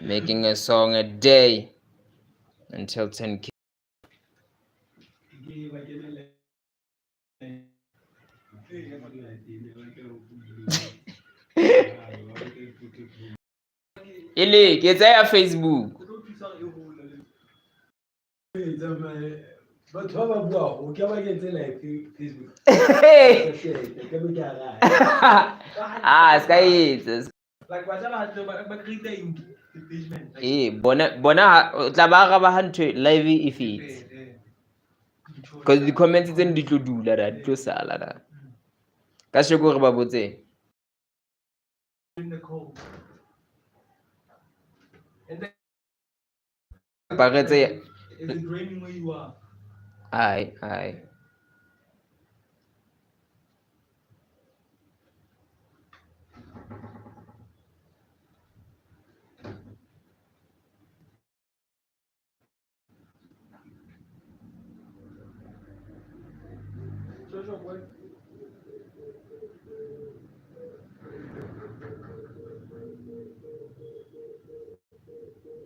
making a song a day until 10K. Ile ke tsaya Facebook. Batho ba bua o ke ba ke live Facebook. Ska etsa. Like ba create engagement. Bona o tla ba araba ha ntho live e fetse. Because the comments tsene di tlo dula da, di tlo sala da. Ka sheko re ba botse. In the cold. Is it raining where you are? Aye.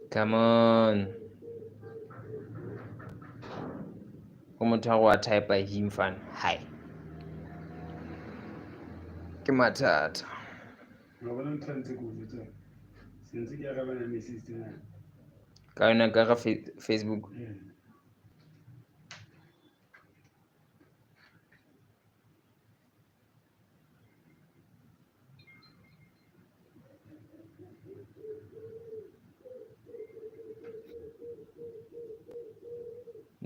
Come on. Motho wa type him fan. Hi. Ke mathata. No bona ntse go botsa. Since ke ga bana message tsena. Ka yona ka Facebook.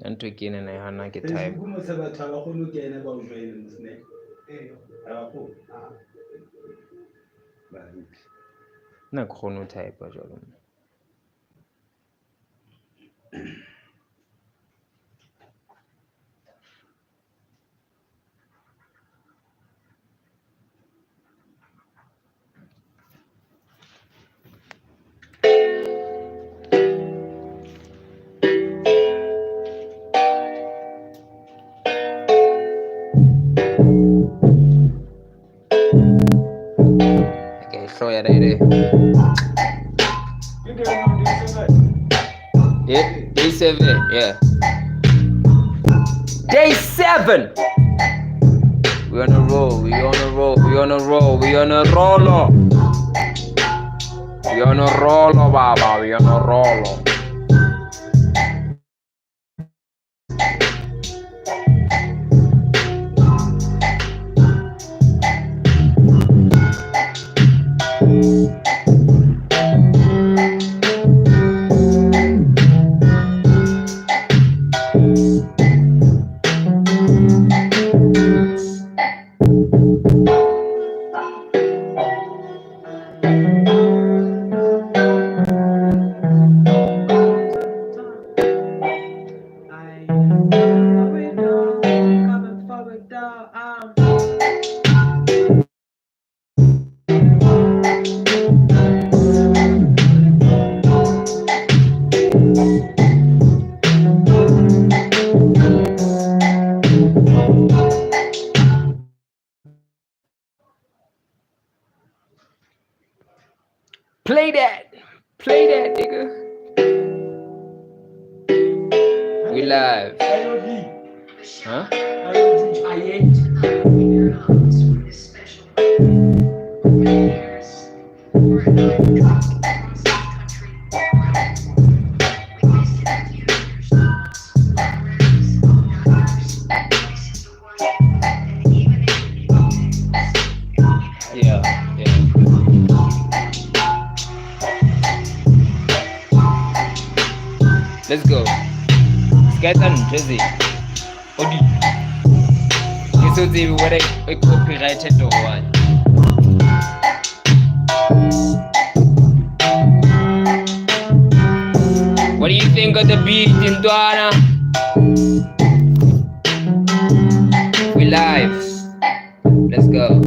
Ntho ke nena hana ke type. Facebook mo se batho ba go kena ba o join mosne. Ba go. Na khona type jalo. Okay, show ya there. Yeah, day 7, yeah. Day 7. We on a roll. Baba. We on a roll. Play that, nigga. We live. Huh? Yeah. Let's go. Skeleton, Jesse. Odi. You so see what I copyrighted or what? What do you think of the beat in Duana? We live. Let's go.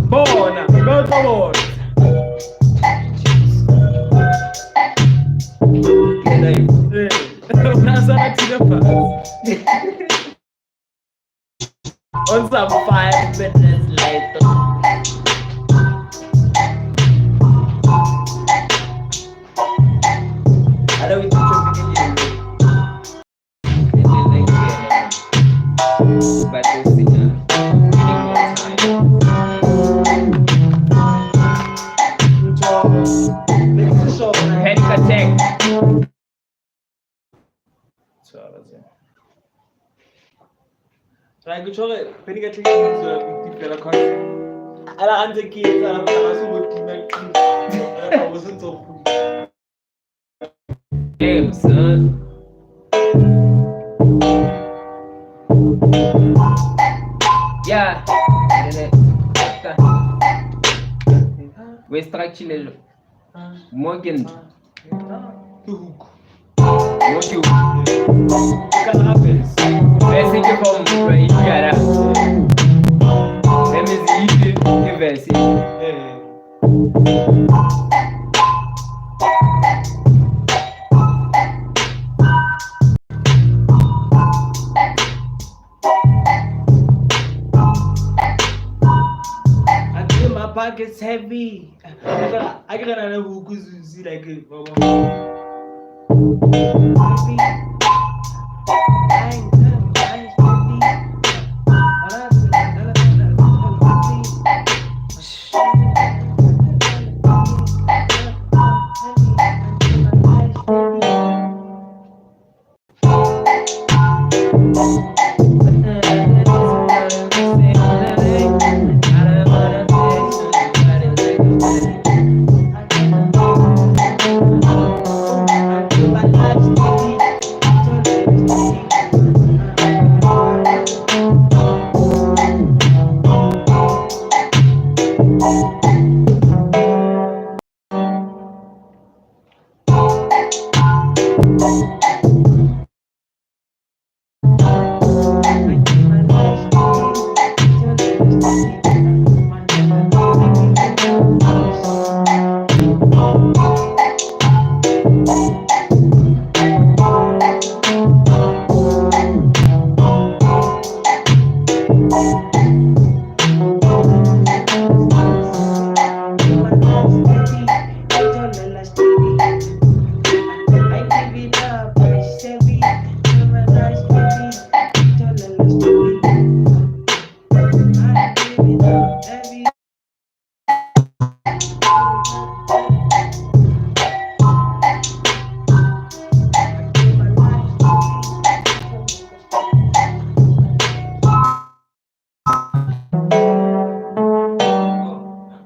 Bona, l'altra volta. Una salatina fast. On some 5 minutes later. I don't think But we'll see now. Panic attack. Try to show it. Panic attack is a concept. I answer kids. I wasn't so cool. Damn, son. Yeah. We're structuring Morgan. What you Can happen. message from Indiana. Let me see if you see. My pocket's heavy. I got another hook see like it.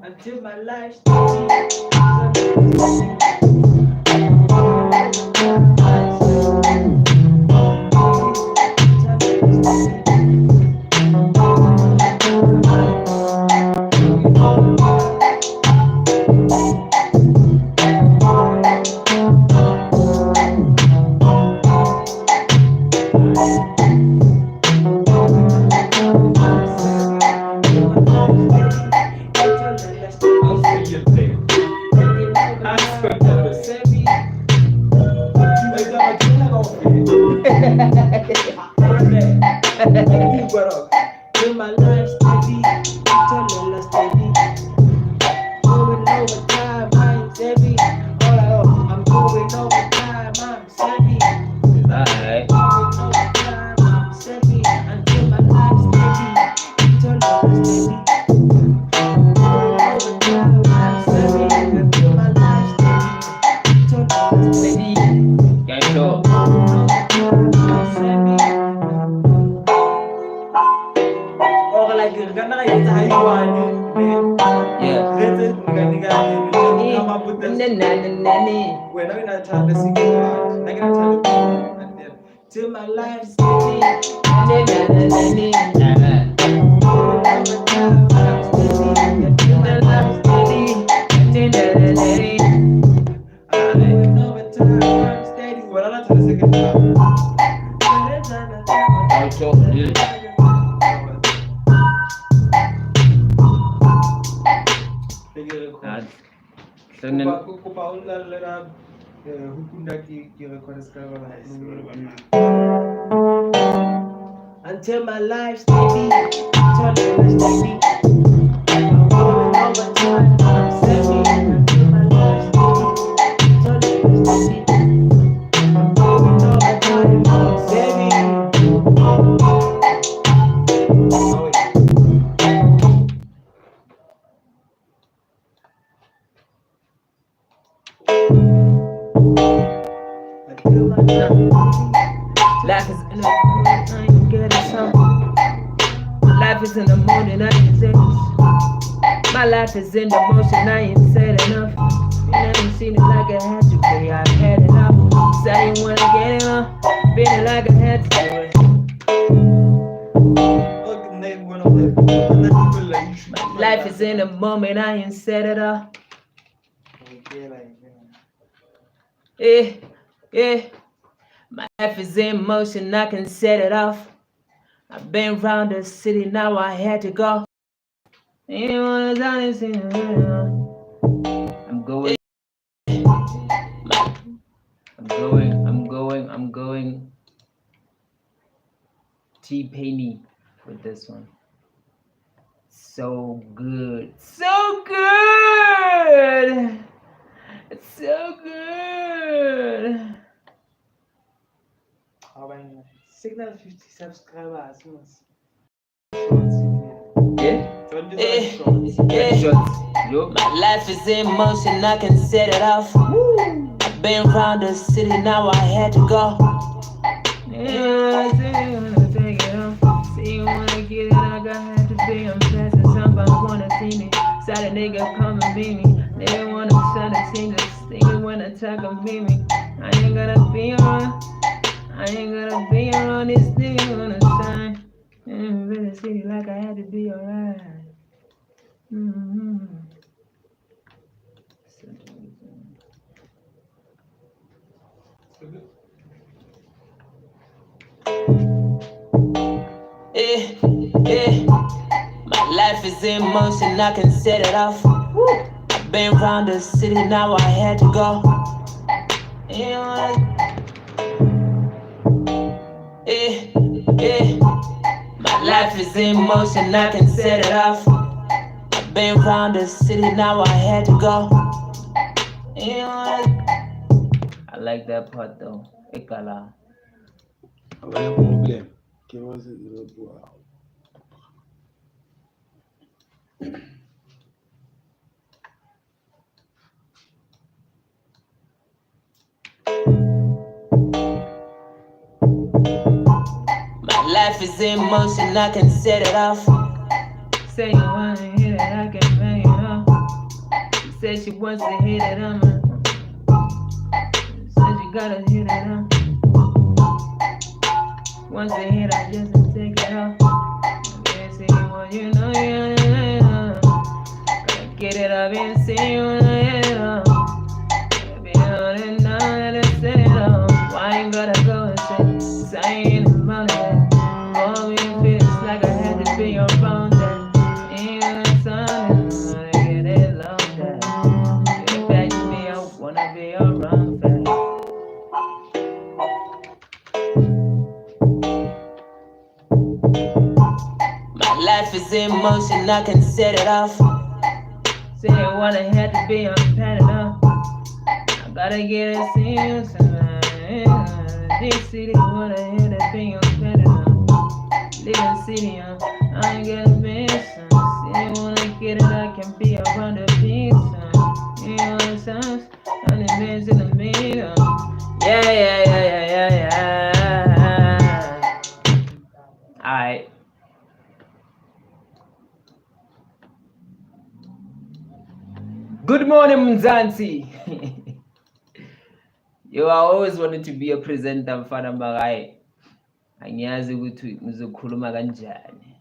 Until my life's till my life steady, till steady. Going over time, I'm steady. All I know, I'm going over time, I'm steady. Alright. Going over time, I'm steady. Until my life steady, till steady. Going over time, I'm steady. Until my life steady, till steady. Gang show. Till my life's steady. And then until my life steady, turn it steady. I'm going overtime, I'm steady. Until my life steady, turn it steady. I'm going overtime, I'm steady. Until my life is in the morning, I ain't getting some. Life is in the morning, I ain't said this. My life is in the motion, I ain't said enough. You never seen it like I had to pay, I've had enough. Say you wanna get it on, feeling like I had to do it. My life is in the moment, I ain't said it all. Yeah. My life is in motion, I can set it off. I've been round the city, now I had to go. Anyone that's honest, I'm going. I'm going. T-Penny with this one. So good. So good. It's so good. Signal 50 subscribers. Yeah. My life is in motion, I can set it off. I've been round the city, now I had to go. Yeah, I say you wanna take it off. See you wanna get it, I got to be. I'm passing somebody wanna see me. Side a nigga come and meet me. They wanna send a singer, singing when I talk and meet me. I ain't gonna be around. I ain't gonna be around this nigga on the sign. Really see like I had to be alright. Mm-hmm. Yeah. My life is in motion, I can set it off. I've been round the city, now I had to go. Yeah. My life is in motion, I can set it off. I've been round the city, now I had to go. Yeah. I like that part though. Ekala. Pas de problème. Quel was it? Wow. My life is in motion, I can set it off. Say you wanna hit it, I can bang it off. She said she wants to hit it, said you gotta hit it up. Once they hit, I just take it off. Can't see what you know, yeah. Gotta get it up and see when I hit it up. Be on and on and I set it up. Why you gotta go and say, I ain't about that. Oh, you feel it's like I had to be around that. Ain't no sun, I get it long that. Get back to me, I wanna be around fast. My life is in motion, I can set it off. Say I wanna have to be unpadded up. I gotta get it serious tonight. This city wanna have to be unpadded up. Living city, I ain't gonna miss some. City wanna get it, I can be around the beat. You know what I'm saying? I'm the best in the middle. Yeah. Alright. Good morning, Mzansi. You are always wanted to be a presenter, mfana makayi. Angiyazi ukuthi ngizokhuluma kanjani.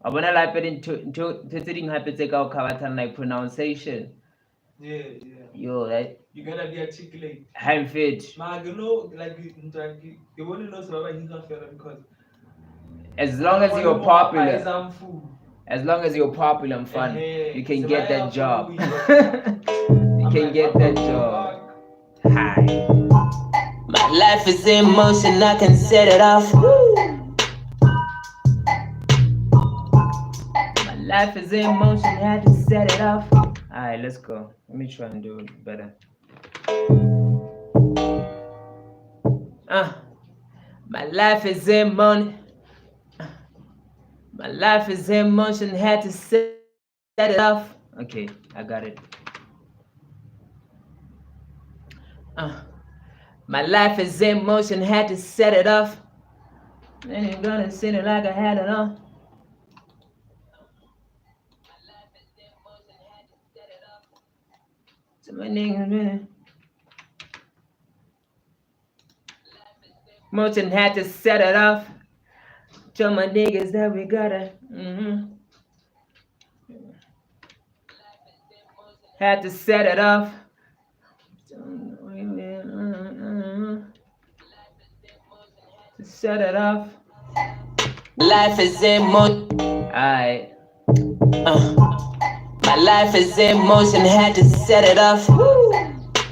Wabona lapha into tse ding hape tse ka o khabathana like pronunciation. Yeah. Yo, right? You gotta be articulate. I'm fit. Man, you know, like you only know about AzanianKaffir because As long as you're popular. I'm fool. As long as you're popular and fun, you can get that job. You You can get that job. Hi. My life is in motion, I can set it off. My life is in motion, had to set it off. Alright, let's go. Let me try and do it better. My life is in motion. My life is in motion, had to set it off. Okay, I got it. My life is in motion, had to set it off. Then you're gonna sit it like I had it on. So my niggas really. Motion had to set it off. Tell my niggas that we gotta. Had to set it off. To set it off. Life is in motion. Alright. My life is in motion, had to set it off.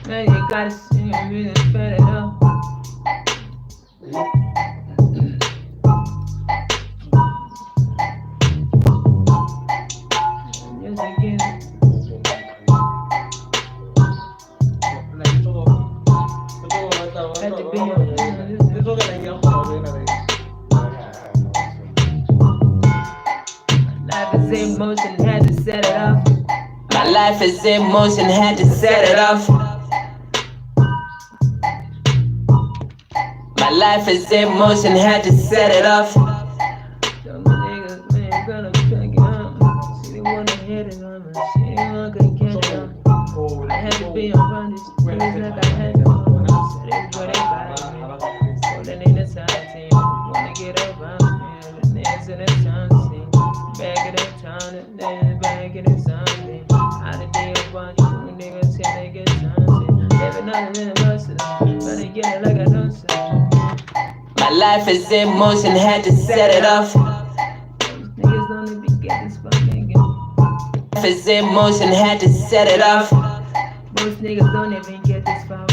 Man, you gotta see me really set it off. Yes, again. Had to be Life is in motion, had to set it off. My life is in motion, had to set it off. My life is in motion, had to set it off. Tell my niggas, man, gonna check it out. See, they wanna hit it on me. See, they wanna get it on. I had to be around these niggas like I had to. Said it's what they buy me. Holding in the side team. Wanna get around me. The niggas in the town scene. Back in the town, and then back in the something. How did they about you? Niggas say they get something. Living on the little bustin'. But they get it like I don't say. My life is in motion, had to set it off. Niggas don't even get this fucking game. Life is in motion, had to set it off. Most niggas don't even get this far.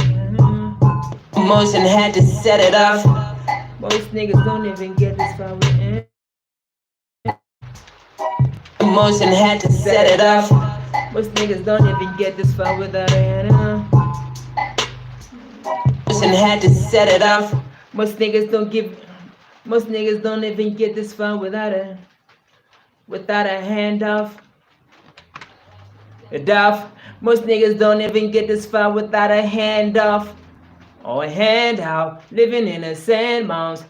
Motion, had to set it off. Most niggas don't even get this far. Motion, had to set it off. Most niggas don't even get this far without a hand. Motion, had to set it off. Most niggas don't even get this far without a handoff. Most niggas don't even get this far without a handoff or a handout. Living in a sand mouse.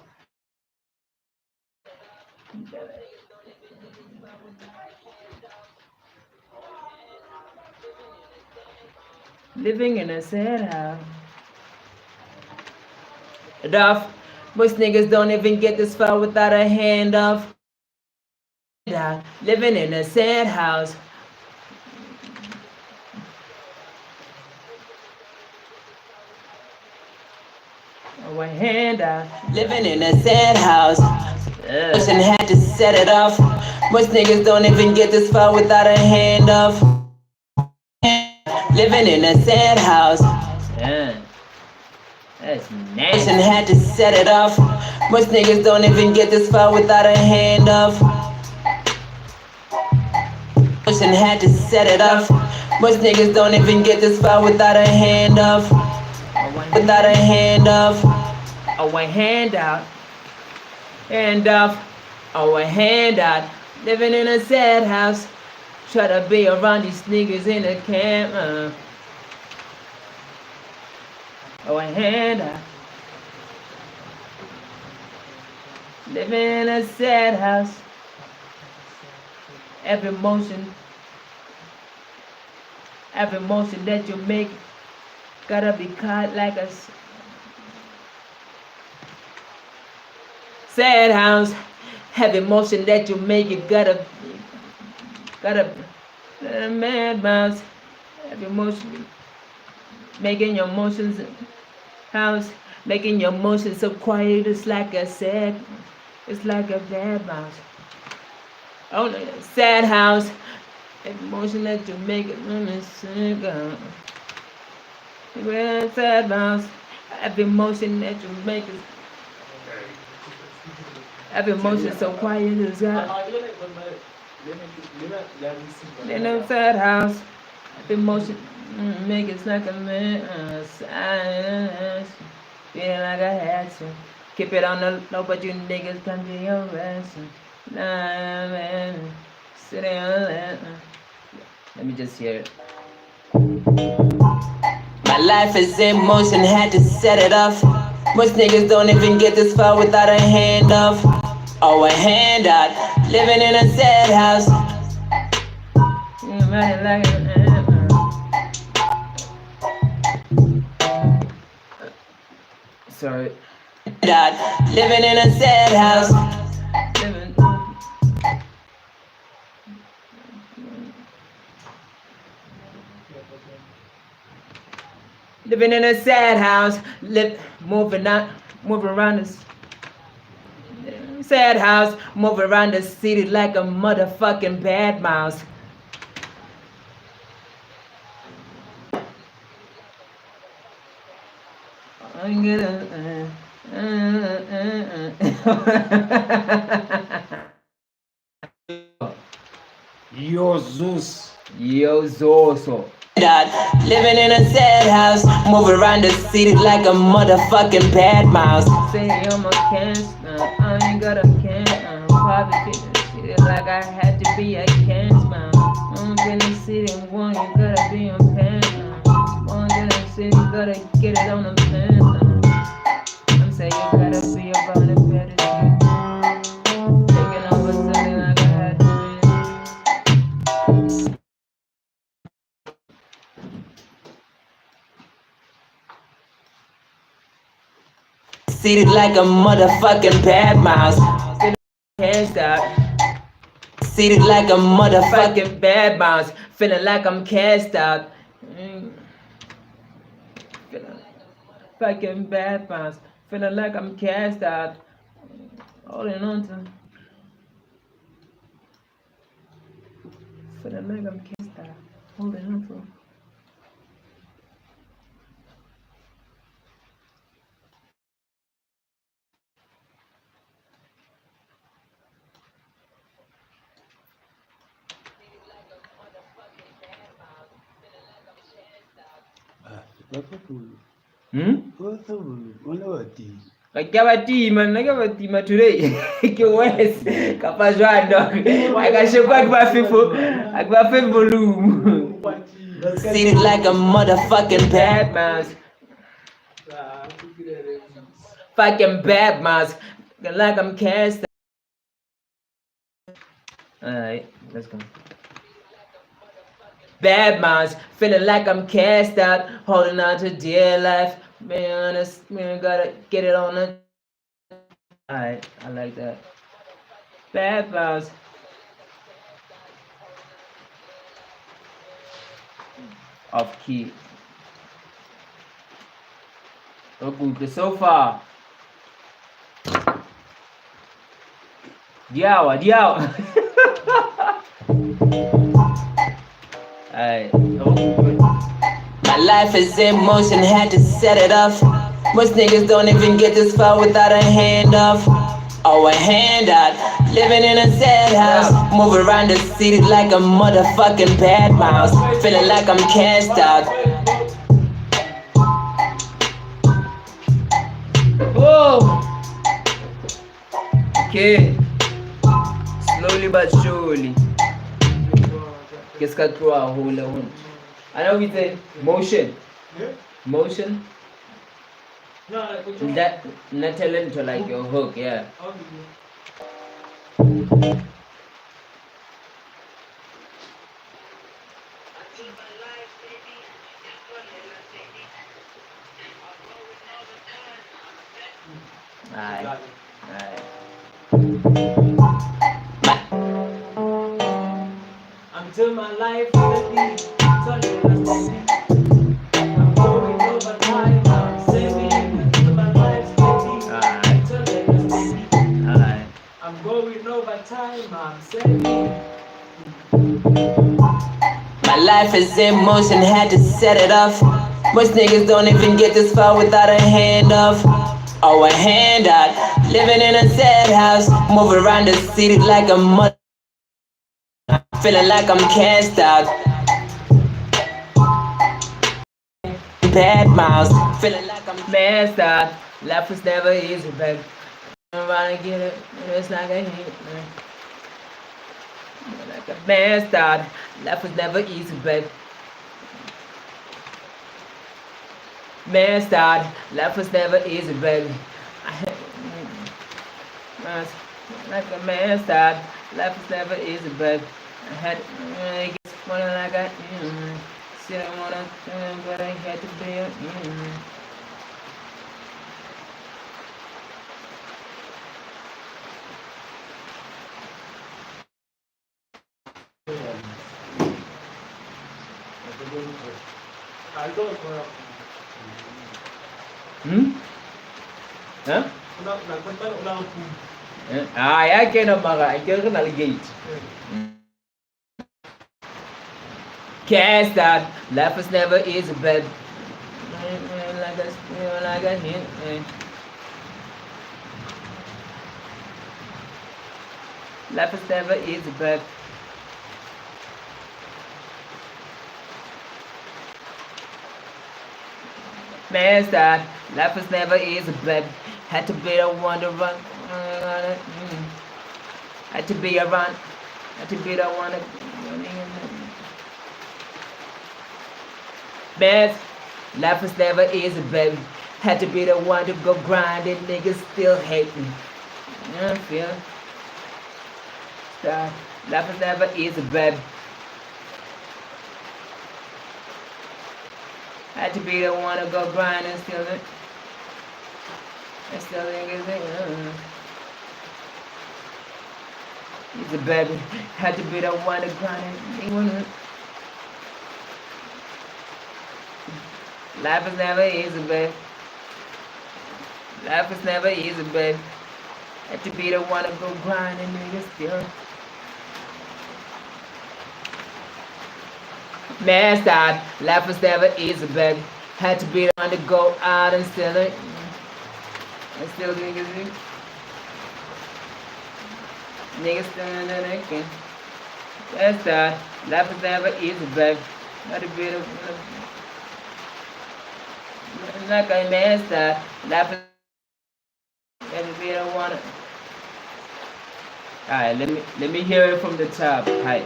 Living in a sad house. Most niggas don't even get this far without a handoff. Living in a sad house. Oh, a handout. Living in a sad house. Motion, had to set it off. Most niggas don't even get this far without a handoff. Living in a sad house. Yeah. That's Motion, nasty. had to set it off. Most niggas don't even get this far without a handoff. Motion, had to set it off. Most niggas don't even get this far without a handoff. Without a handoff. Oh, a handout. Handoff. Oh, a handout. Living in a sad house. Try to be around these niggas in the camp. Oh, a handout. Living in a sad house. Every motion that you make gotta be caught like a sad house. Every motion that you make, you gotta mad mouse. Every motion, making your motions house, making your motions so quiet. It's like a sad, it's like a bad mouse. Oh, no, sad house. Every motion that you make it women sing out. Sad house. Every motion that you make it. Every motion so quiet is out. In a sad house. Every motion make it like a man. Silence. Feeling like I had to. Keep it on the low, but you niggas come to your rest. Nah, man. Sitting on that. Let me just hear it. My life is in motion, had to set it off. Most niggas don't even get this far without a hand off. Or a hand out, living in a sad house. Sorry. Living in a sad house. Living in a sad house, moving around this sad house, moving around the city like a motherfucking bad mouse. I'm gonna. Yo, Zeus. Yo, Zeus. Living in a sad house, moving around the city like a motherfucking bad mouse. Say I'm a cancer, I ain't got a can. Poverty, shit like I had to be a cancer. I'm in the city, one you gotta be on pen. One in the city, gotta get it on the pen. I'm saying you gotta be about it better. Taking over something like I had to be. Seated like a motherfucking bad mouse. Can't stop. Seated like a motherfucking bad mouse. Feeling like I'm cast out. Feeling fucking bad mouse. Feeling like I'm cast out. Holding on to. Feeling like I'm cast out. Holding on to. Nakabatima today. West kapajwa dog. Akashokwa kwa volume. Seated like a motherfucking bad mouse. Fucking bad mouse. Like I'm cast. Alright, let's go. Bad mouse, feeling like I'm cast out, holding on to dear life. Being honest, man, gotta get it on the. Alright, I like that. Bad mouse. Off key. Oh, good, so far. Diawa. Alright. My life is in motion, had to set it off. Most niggas don't even get this far without a hand off. Or a hand out. Living in a sad house. Move around the city like a motherfucking bad mouse. Feeling like I'm cast out. Whoa! Okay. Slowly but surely. Qu'est-ce que tu as hold on? I know we say motion. Yeah. Motion. No, like which one? That not telling to like your hook, yeah. Alright. Until my life will be totally. I'm going over time. I'm saving until my life's ready. Alright. Totally. Alright. I'm going over time. mom, save me. My life is in motion, had to set it off. Most niggas don't even get this far without a hand off. Or a hand out. Living in a sad house, move around the city like a mother. Feeling like I'm cast out. Bad mouths, feeling like I'm messed out. Life was never easy, baby. I'm around and get it, it's like a hit, man. Like a messed out. Life was never easy, baby. Messed out. Life was never easy, baby. Like a messed out. Life was never easy, baby. I had to get money like I said I wanna, but I had to be Hah? Ay, I cannot maka. I cannot navigate. Cast out. Life was never easy, baby. Like a hint. Life was never easy, baby. Messed out. Life was never easy, baby. Had to be the one to run. Had to be around. Had to be the one to. Best. Life was never easy, baby. Had to be the one to go grind and niggas still hate me. I feel. Stop. Life was never easy, baby. Had to be the one to go grind and still it. And still niggas easy, baby. Had to be the one to grind and life is never easy, babe. Life is never easy, babe. Had to be the one to go grind and niggas still. Messed out. Life was never easy, baby. Had to be the one to go out and still it. And still niggas still in the naked. Messed out. Life was never easy, baby. Had to be the one. Like I messed up, life is never be the one. Alright, let me hear it from the top. Hi.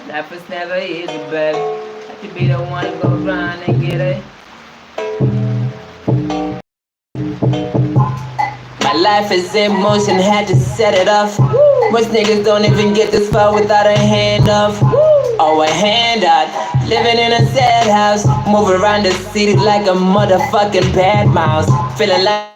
Life is never easy, baby. Have to be the one to go around and get it. My life is in motion, had to set it off. Most niggas don't even get this far without a hand off. Or a hand out. Living in a sad house, move around the city like a motherfucking bad mouse. Feeling like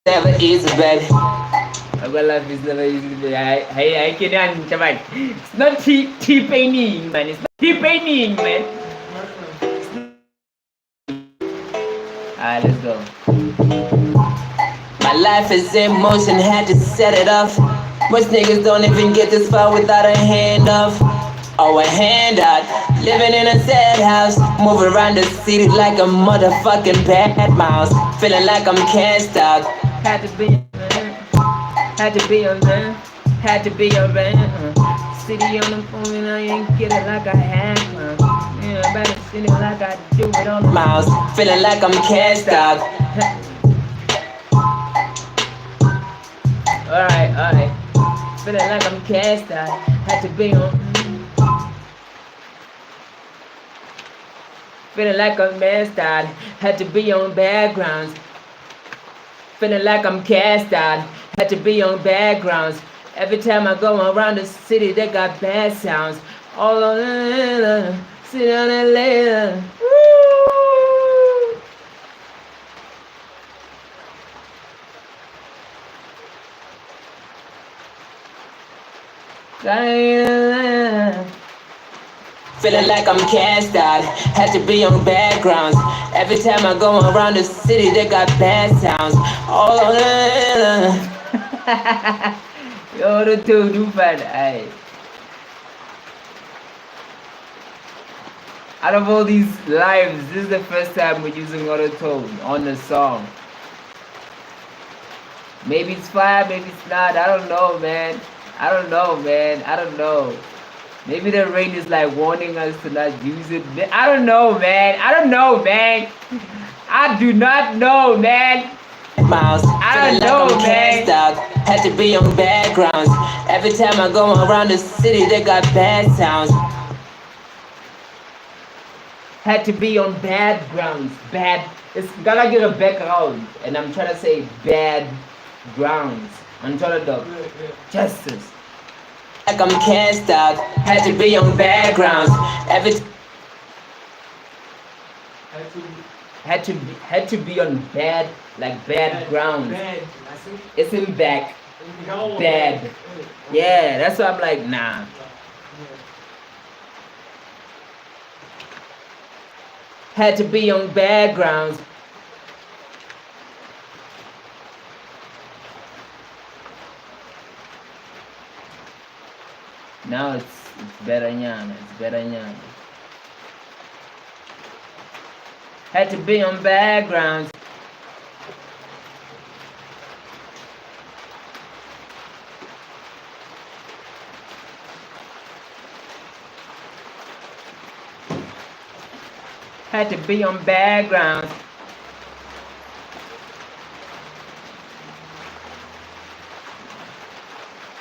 never easy, baby. Our life is never easy, baby. I can't, man. It's not T-paining, man. It's not T-paining, man. Alright, let's go. My life is in motion, had to set it off. Most niggas don't even get this far without a hand off. Or a hand out. Living in a sad house, move around the city like a motherfucking bad mouse. Feeling like I'm cast out. Had to be a man. Had to be a man. Had to be a man. City on the phone and I ain't get it like I had, man. Yeah, I better sit it like I do it on the mouse. Feeling like I'm cast out. Alright. Feeling like I'm cast out. Had to be on. Feeling like I'm messed out. Had to be on backgrounds. Feeling like I'm cast out. Had to be on backgrounds. Every time I go around the city, they got bad sounds. All on the sit on the later. feeling like I'm cast out. Had to be on backgrounds. Every time I go around the city, they got bad sounds. All on Yo, the two do bad. Aye. Out of all these lives, this is the first time we're using auto-tune on the song. Maybe it's fire, maybe it's not. I don't know, man. I don't know. Maybe the rain is like warning us to not use it. I don't know, man. I do not know, man. Miles, I don't feeling like know, I'm man. cast out. Had to be on backgrounds. Every time I go around the city, they got bad sounds. Had to be on bad grounds. Bad. It's gotta get a background. And I'm trying to say bad grounds. I'm trying to do justice. Like I'm cast out. Had to be on backgrounds. Had to be on bad, like bad grounds. It's in back. Bad. Yeah, that's why I'm like, nah. Had to be on bad grounds. Now it's better nyana. It's better nyana. Had to be on backgrounds. Had to be on backgrounds.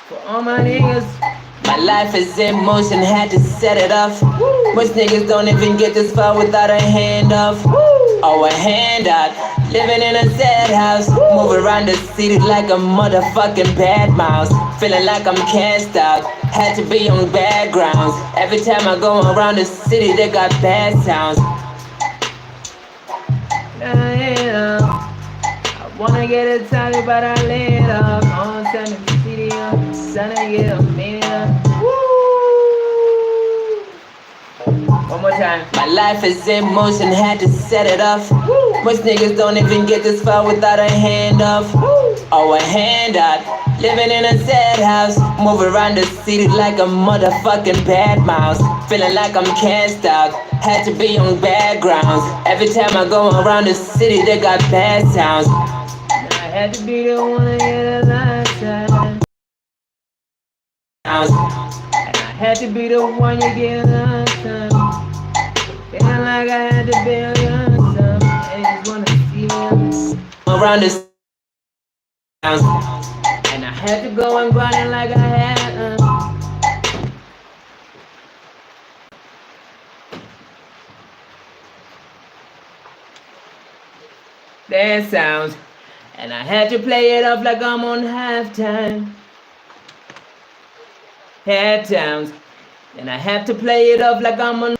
For all my niggas. My life is in motion, had to set it off. Most niggas don't even get this far without a hand off. Oh, a hand out. Living in a sad house. Move around the city like a motherfucking bad mouse. Feeling like I'm cast out. Had to be on backgrounds. Every time I go around the city, they got bad sounds. I wanna get it tired, but I lay it up. On time in the city, trying to get a minute. One more time. My life is in motion, had to set it off. Most niggas don't even get this far without a hand off. Oh, a hand out. Living in a sad house. Move around the city like a motherfucking bad mouse. Feeling like I'm cast out. Had to be on backgrounds. Every time I go around the city, they got bad sounds. I had to be the one to get a lifetime. And I had to be the one you get a lifetime. Feeling like I had to be a young son. I just wanna see me around the sounds. and I had to go and grind it like I had That sounds. And I had to play it off like I'm on halftime. Head sounds. And I have to play it off like I'm on.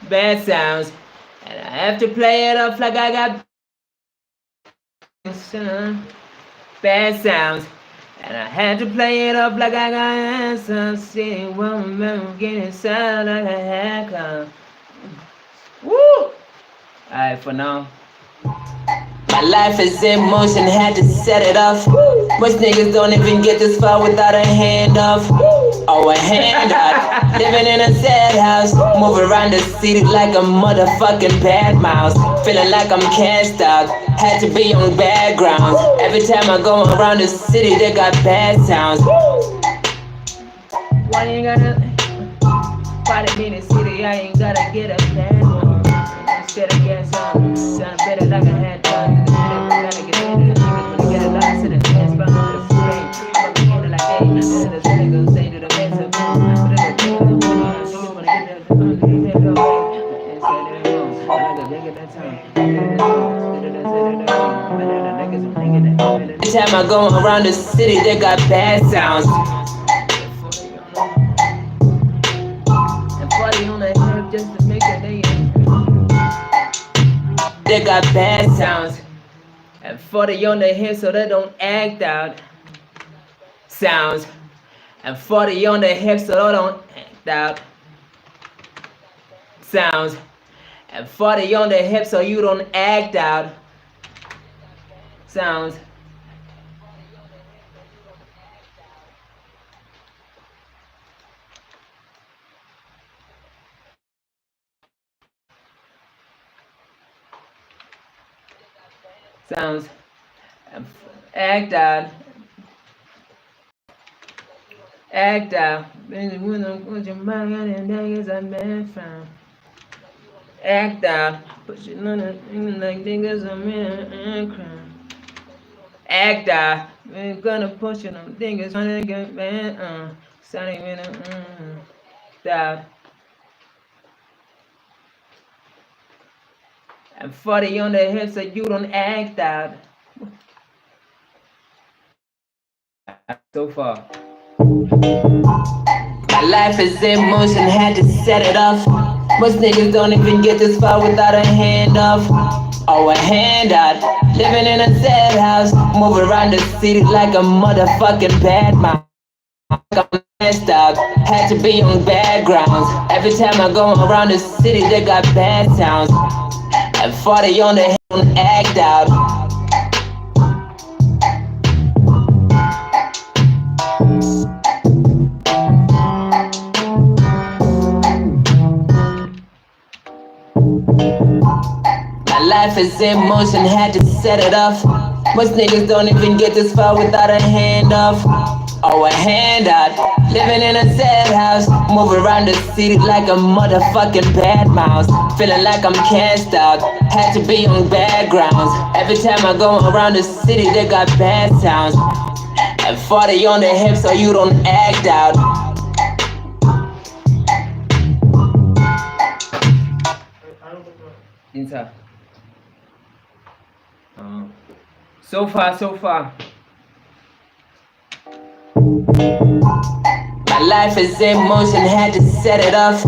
Bad sounds. And I have to play it off like I got. Bad sounds. And I had to play it off like I got answers. See, one man getting sound like a hacker. Woo! Alright, for now. My life is in motion, had to set it off. Most niggas don't even get this far without a hand off. Oh, a hand out. Living in a sad house. Move around the city like a motherfucking bad mouse. Feeling like I'm cast out. Had to be on backgrounds. Every time I go around the city, they got bad sounds. Why you gotta fight me in the city? I ain't gotta get a bad one. Instead of getting some, sound better like I had done. Gotta get into the niggas when they get a lot to the dance, but I'm the frame. I'm beginning like hey, and the niggas say to the mess of but the niggas wanna get that Every time I go around the city, they got bad sounds. And party on the hip just to make a nigga. They got bad sounds. And 40 on the hip so they don't act out. sounds, and 40 on the hips so don't act out. Sounds, and 40 on the hips so you don't act out. Sounds. Sounds, and act out. Act out. When I'm put your mind out and that is a man from. Act out. Put your none like niggas I'm in crime. Act out. We're gonna push it on niggas on the good man. Starting with out. And 40 on the hips so you don't act out. So far. My life is in motion, had to set it off. Most niggas don't even get this far without a hand off. Or a handout. Living in a sad house. Move around the city like a motherfucking bad mouth. I'm messed out. Had to be on backgrounds. Every time I go around the city, they got bad sounds. And 40 on the hill and act out. My life is in motion, had to set it off. Most niggas don't even get this far without a hand off. Or a handout. Living in a sad house. Move around the city like a motherfucking bad mouse. Feeling like I'm cast out. Had to be on backgrounds. Every time I go around the city, they got bad sounds. And 40 on the hips so you don't act out. Inside. So far, so far. My life is in motion, had to set it off.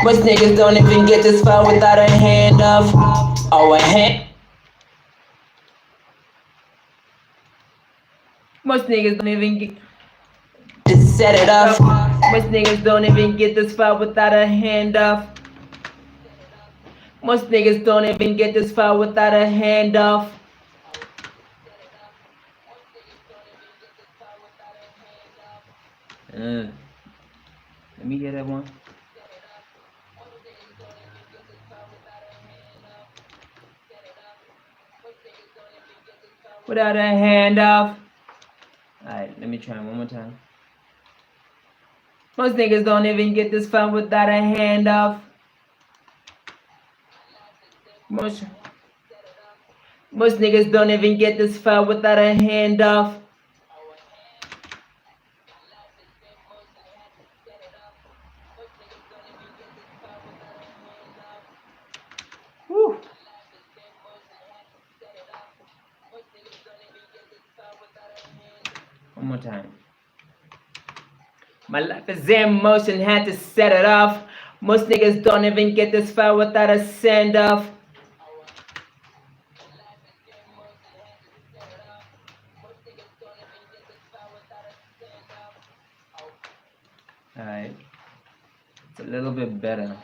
Most niggas don't even get this far without a hand off. Or a hand. Most niggas don't even get to set it off. Most niggas don't even get this far without a hand off. Most niggas don't even get this far without a hand off. Let me hear that one. Without a hand off. Alright, let me try one more time. Most niggas don't even get this far without a hand off. Most niggas don't even get this far without a hand off. Woo. One more time. My life is in motion, had to set it off. Most niggas don't even get this far without a send off. Alright. It's a little bit better.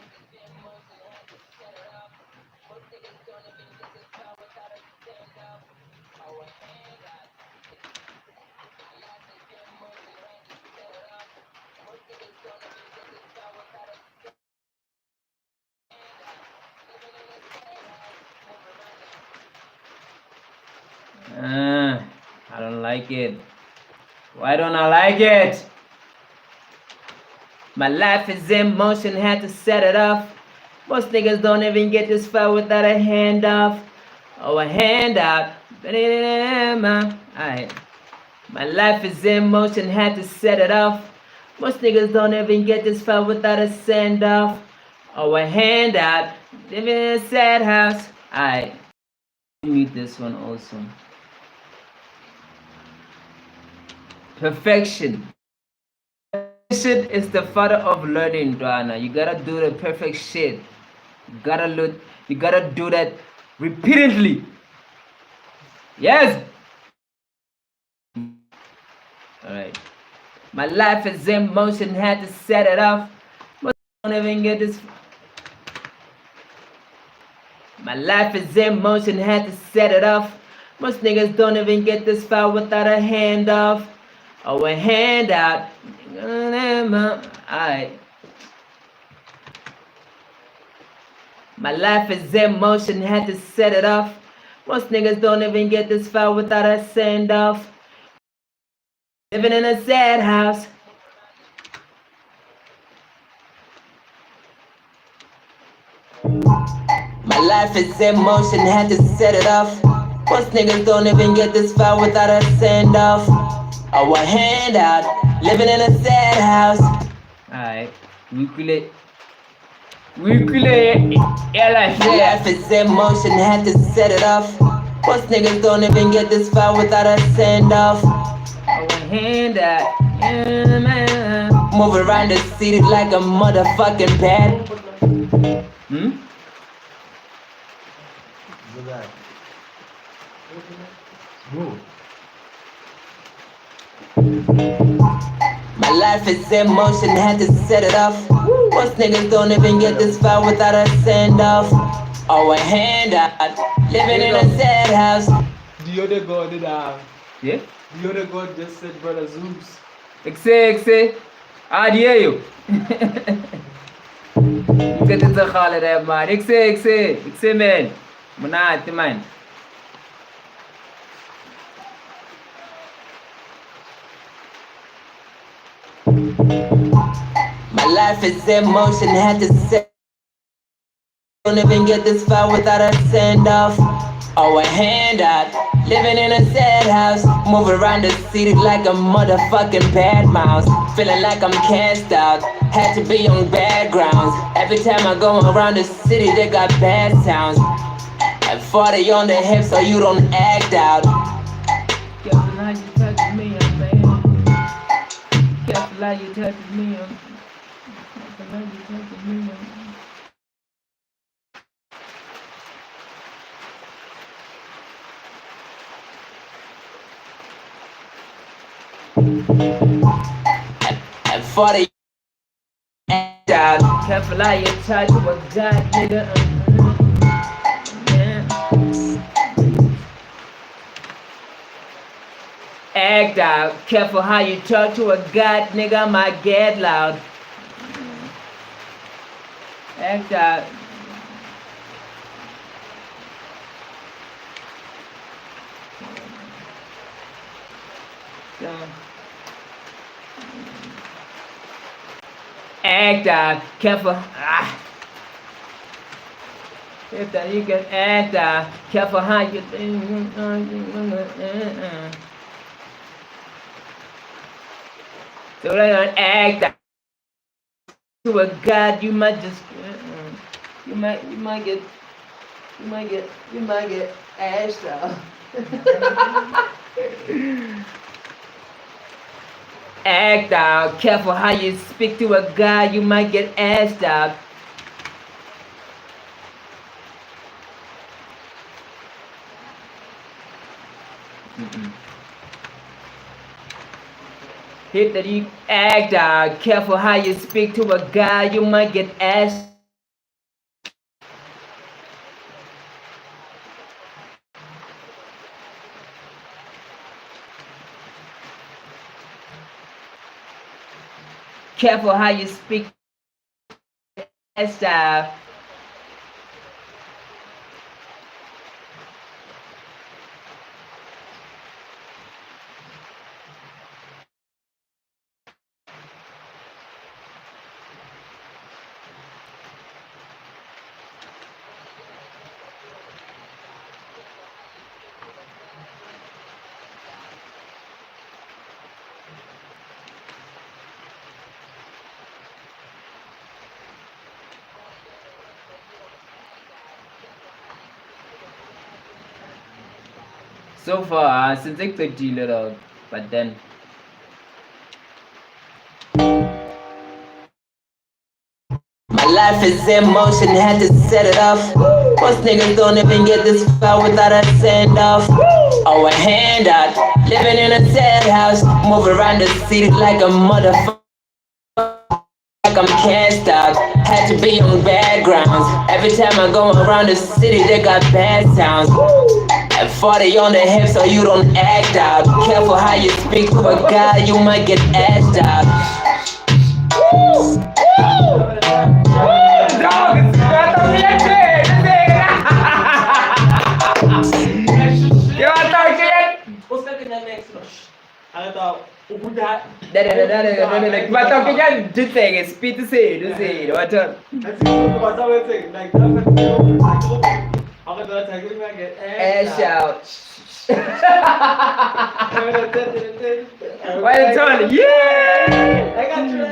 I don't like it. Why don't I like it? My life is in motion, had to set it off. Most niggas don't even get this far without a hand off. Or a handout. Alright. My life is in motion, had to set it off. Most niggas don't even get this far without a send off. Or a handout. Living in a sad house. Alright. Mute this one also. Perfection. Perfection is the father of learning, Dwana. You gotta do the perfect shit. You gotta do that repeatedly. Yes. All right. My life is in motion, had to set it off. Most don't even get this. My life is in motion, had to set it off. Most niggas don't even get this far without a handoff or a handout. Alright. My life is in motion, had to set it off. Most niggas don't even get this far without a send off. Living in a sad house. My life is in motion, had to set it off. Most niggas don't even get this far without a send off or a handout. Living in a sad house. Alright, weekly. My life is in motion, had to set it off. Most niggas don't even get this far without a send off or a handout. Yeah, man. Move around the city like a motherfucking bat. My life is in motion, had to set it off. Most niggas don't even get this far without a send off or a handout. Living in a sad house. The other god did Yeah? the other god just said brother Zeus. Exe. عادي ممكن تدخل يا مان اكسي مان منعت مان. My life is in motion, had to set. Don't even get this far without a send off or a handout. Living in a sad house, move around the city like a motherfucking bad mouse. Feeling like I'm cast out, had to be on bad grounds. Every time I go around the city, they got bad sounds. At 40 on the hip, so you don't act out. Careful how you touch me, man. Careful how you touch me, careful how you touch me, At 40, act out. Careful how you touch what God, nigga. Act out. Careful how you talk to a God, nigga. Might get loud. Act out. Act out. Careful. If that you can act out. Careful how you think. So they don't act out. To a God, you might just you might get ashed out. Act out. Careful how you speak to a guy, you might get asked out. Hit that you act out. Careful how you speak to a guy, you might get asked. Careful how you speak. Style. So far, since I could deal it out, but then my life is in motion, had to set it off. Most niggas don't even get this far without a send off or a handout. living in a sad house, move around the city like a motherfucker. Like I'm cast out, had to be on backgrounds. Every time I go around the city, they got bad sounds. At 40 on the hip, so you don't act out. Careful how you speak to a guy, you might get asked out. Ash out. Why you telling? Yeah. I got you.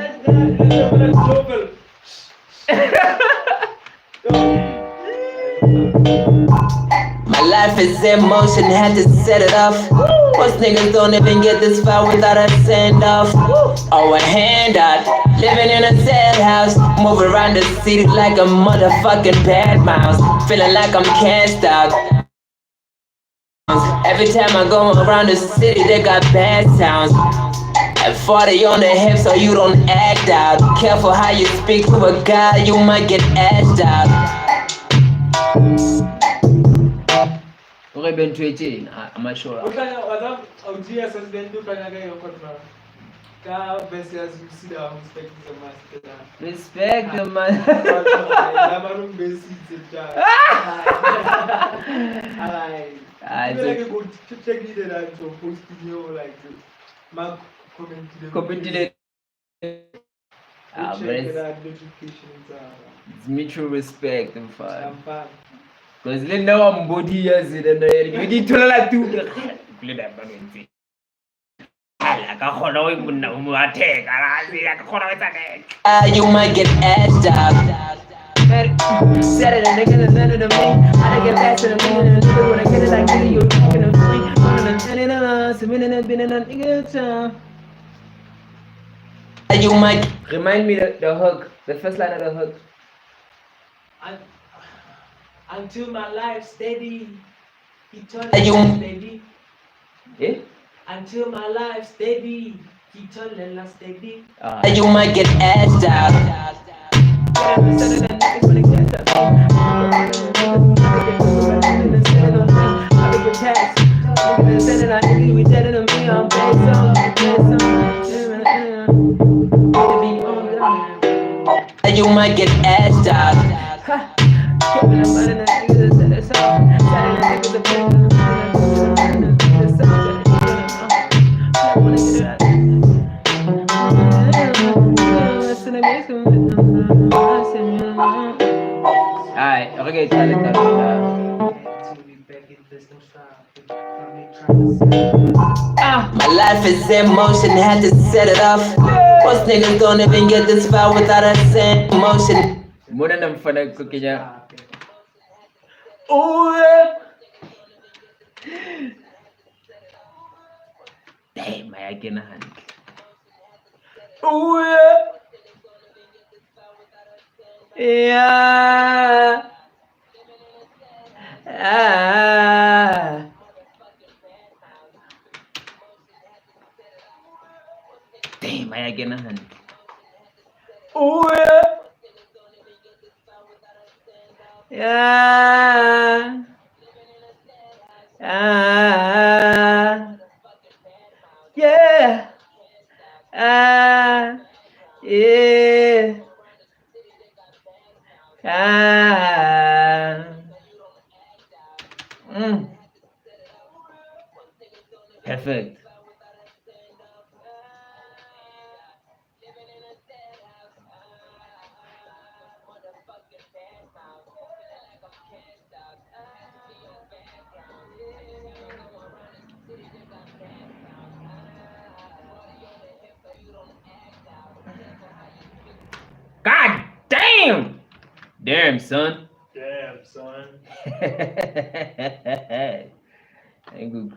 My life is in motion, had to set it off. Most niggas don't even get this far without a send off. Or a handout, living in a sad house. Move around the city like a motherfucking bad mouse. Feeling like I'm cast out. Every time I go around the city, they got bad sounds. At 40 on the hip, so you don't act out. Careful how you speak to a guy, you might get asked out. Okay, Ben Twitchin, I'm not sure. Respect the man. It's mutual respect, in fact. Because they know I'm body as it and you need to like to You might get asked out. Said it, nigga, the none of the me. I get back to the man and the nigga when I get it like nigga, you're talking to me. I'm gonna tell it on, so minute has been in a nigga time. You might Remind me the hook, the first line of the hook. Until my life steady, You- steady. Eh? Until my life steady, steady. you might get asked out. You might get asked out. Alright, okay, tell it. My life is in motion, had to set it off. Most niggas don't even get this far without a same motion. Muna ng fanag ko kanya. Oh, damn, may aginahan. Oh, yeah. Ah. Damn, may aginahan. Oh, yeah. Ah. Yeah. Ah. Yeah. Ah. Perfect. God damn! Damn, son. Damn, son. Ain't good.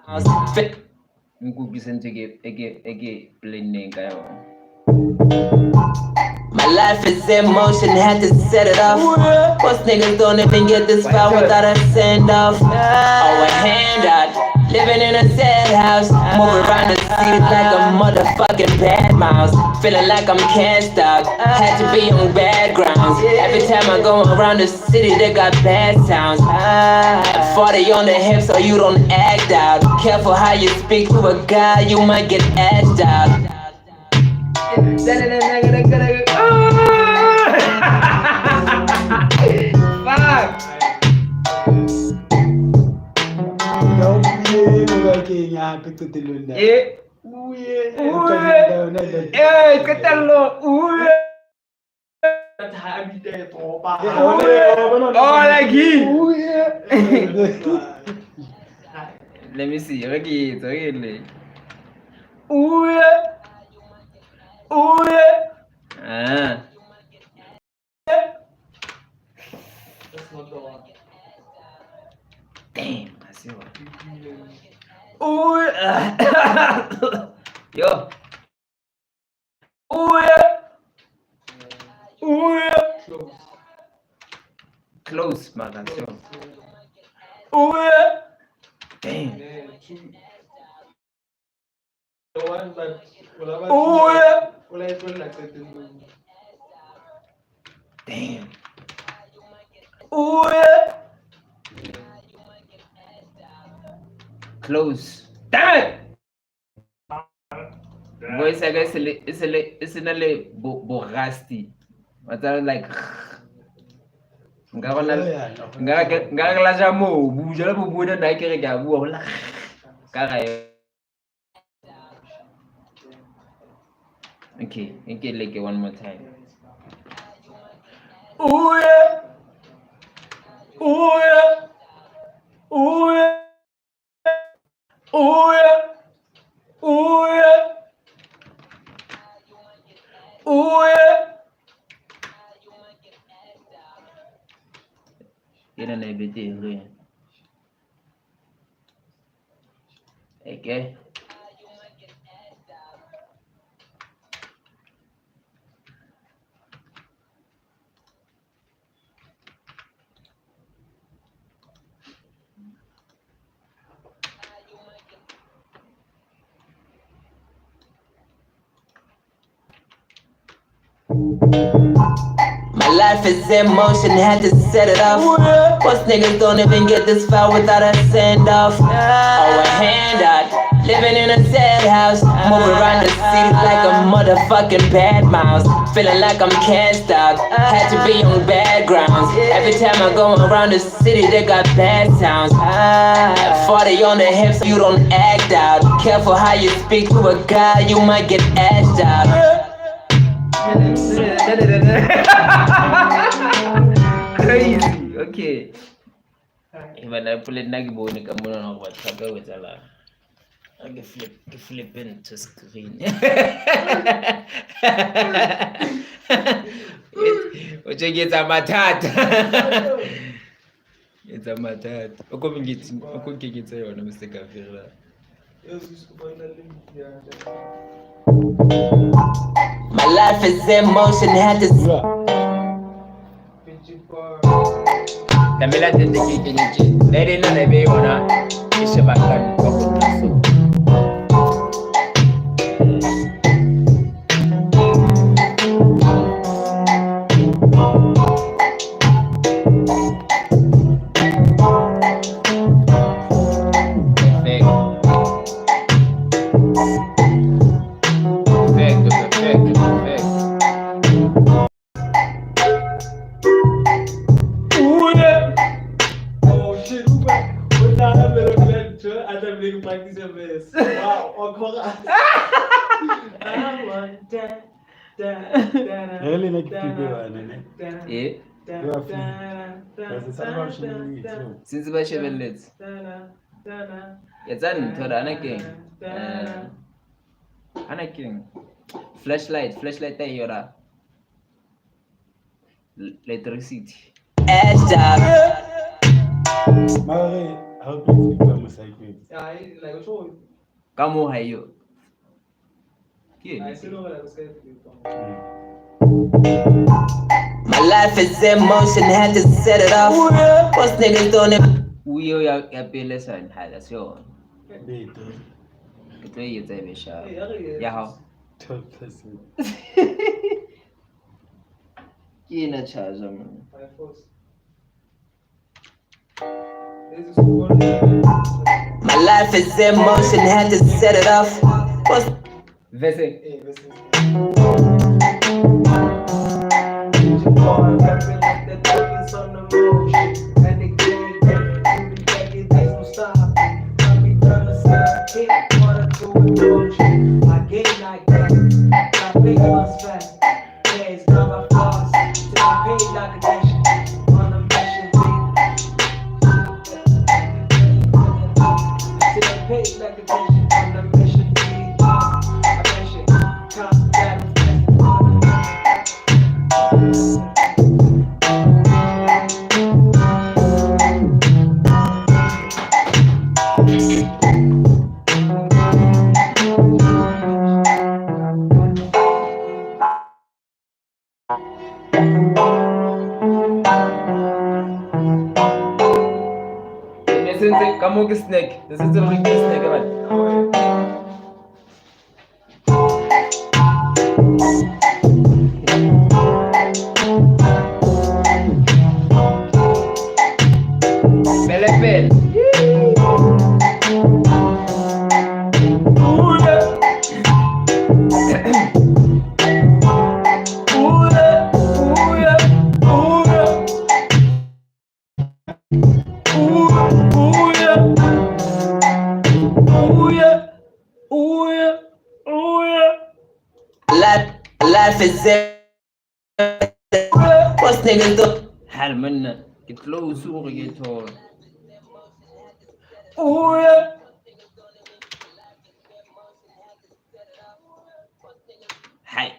My life is in motion, had to set it off. Most niggas don't even get this far without a send off. Or a handout. Living in a sad house. Moving around the city like a motherfucking bad mouse. Feeling like I'm cast out. Had to be on bad grounds. Every time I go around the city, they got bad sounds. 40 on the hip so you don't act out. Careful how you speak to a guy, you might get asked out. Fuck! Let me see. Okay. Ah. Damn, I see what. Yo. Close, my canción. Damn. Damn. Close. Damn it! Voice I guess it's in a borasti. But I was like Ngara la jamo, bujala bubuda na kere ga bu la. Kara. Okay, like one more time. Yun na everything rin. Okay. My life is in motion, had to set it off. Most niggas don't even get this far without a send off. Or a handout. Living in a sad house. Moving around the city like a motherfucking bad mouse. Feeling like I'm cast out. Had to be on bad grounds. Every time I go around the city, they got bad sounds. 40 on the hip so you don't act out. Careful how you speak to a guy, you might get asked out. Crazy. Okay. Even I pull it nagi boni kamuno na kwa taga wetala. I flip into screen. Oche geta matata. It's a matata. Oko ngitsa yona Mr. Kaffir la. My life is in motion, had to Tamila tende kikinyichi. Nere na nebe yona. Ishe bakani kwa kunaso. Since ba shebeletse yatsani thola anaking flashlight ayora electricity asked out. How can you become a cyclist? Like so, Ka mo hayo. Ke I ene? still know what I was saying. My life is in motion, had to set it off. Most niggas don't even. Uyo ya pele sa nhala sio. Later, Ke tlo e etsa e be sharp. Hey, okay, Ya hao. 12%. Ke ena charger man. My first. This is one. My life is in motion, had to set it off. Most Verse. Hey, this is. Rapping like the tokens on the motion. And the game, the back it, there's no stopping. I be trying to stop, can't wanna do it, motion. I get like that. I make us fast. Yeah, it's not my flaws. Till I pay like a nation. On a mission, till I pay like a nation. On a mission, a mission. Top battle. Nesente ka mo ke snack. Nesente re ke snack man. Pele pele. life is in. Most niggas don't. حال منا قلت له سوق قلت له هاي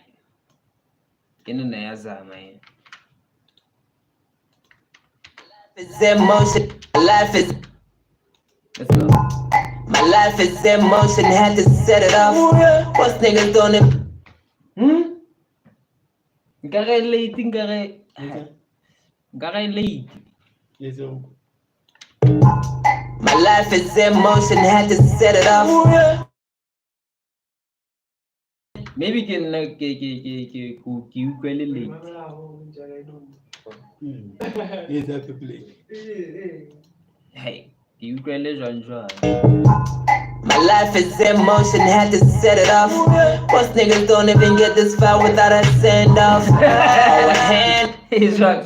كنا يا زلمه Is in motion. Life is. let's go My life is in motion. Had to set it off. Most niggas don't. Gare late gare late Yes, sir. My life is in motion. Had to set it off. maybe can you quite late Yes, I have to play. hey you quite John My life is in motion, had to set it off. Most niggas don't even get this far without a send off. Oh, a hand. he's right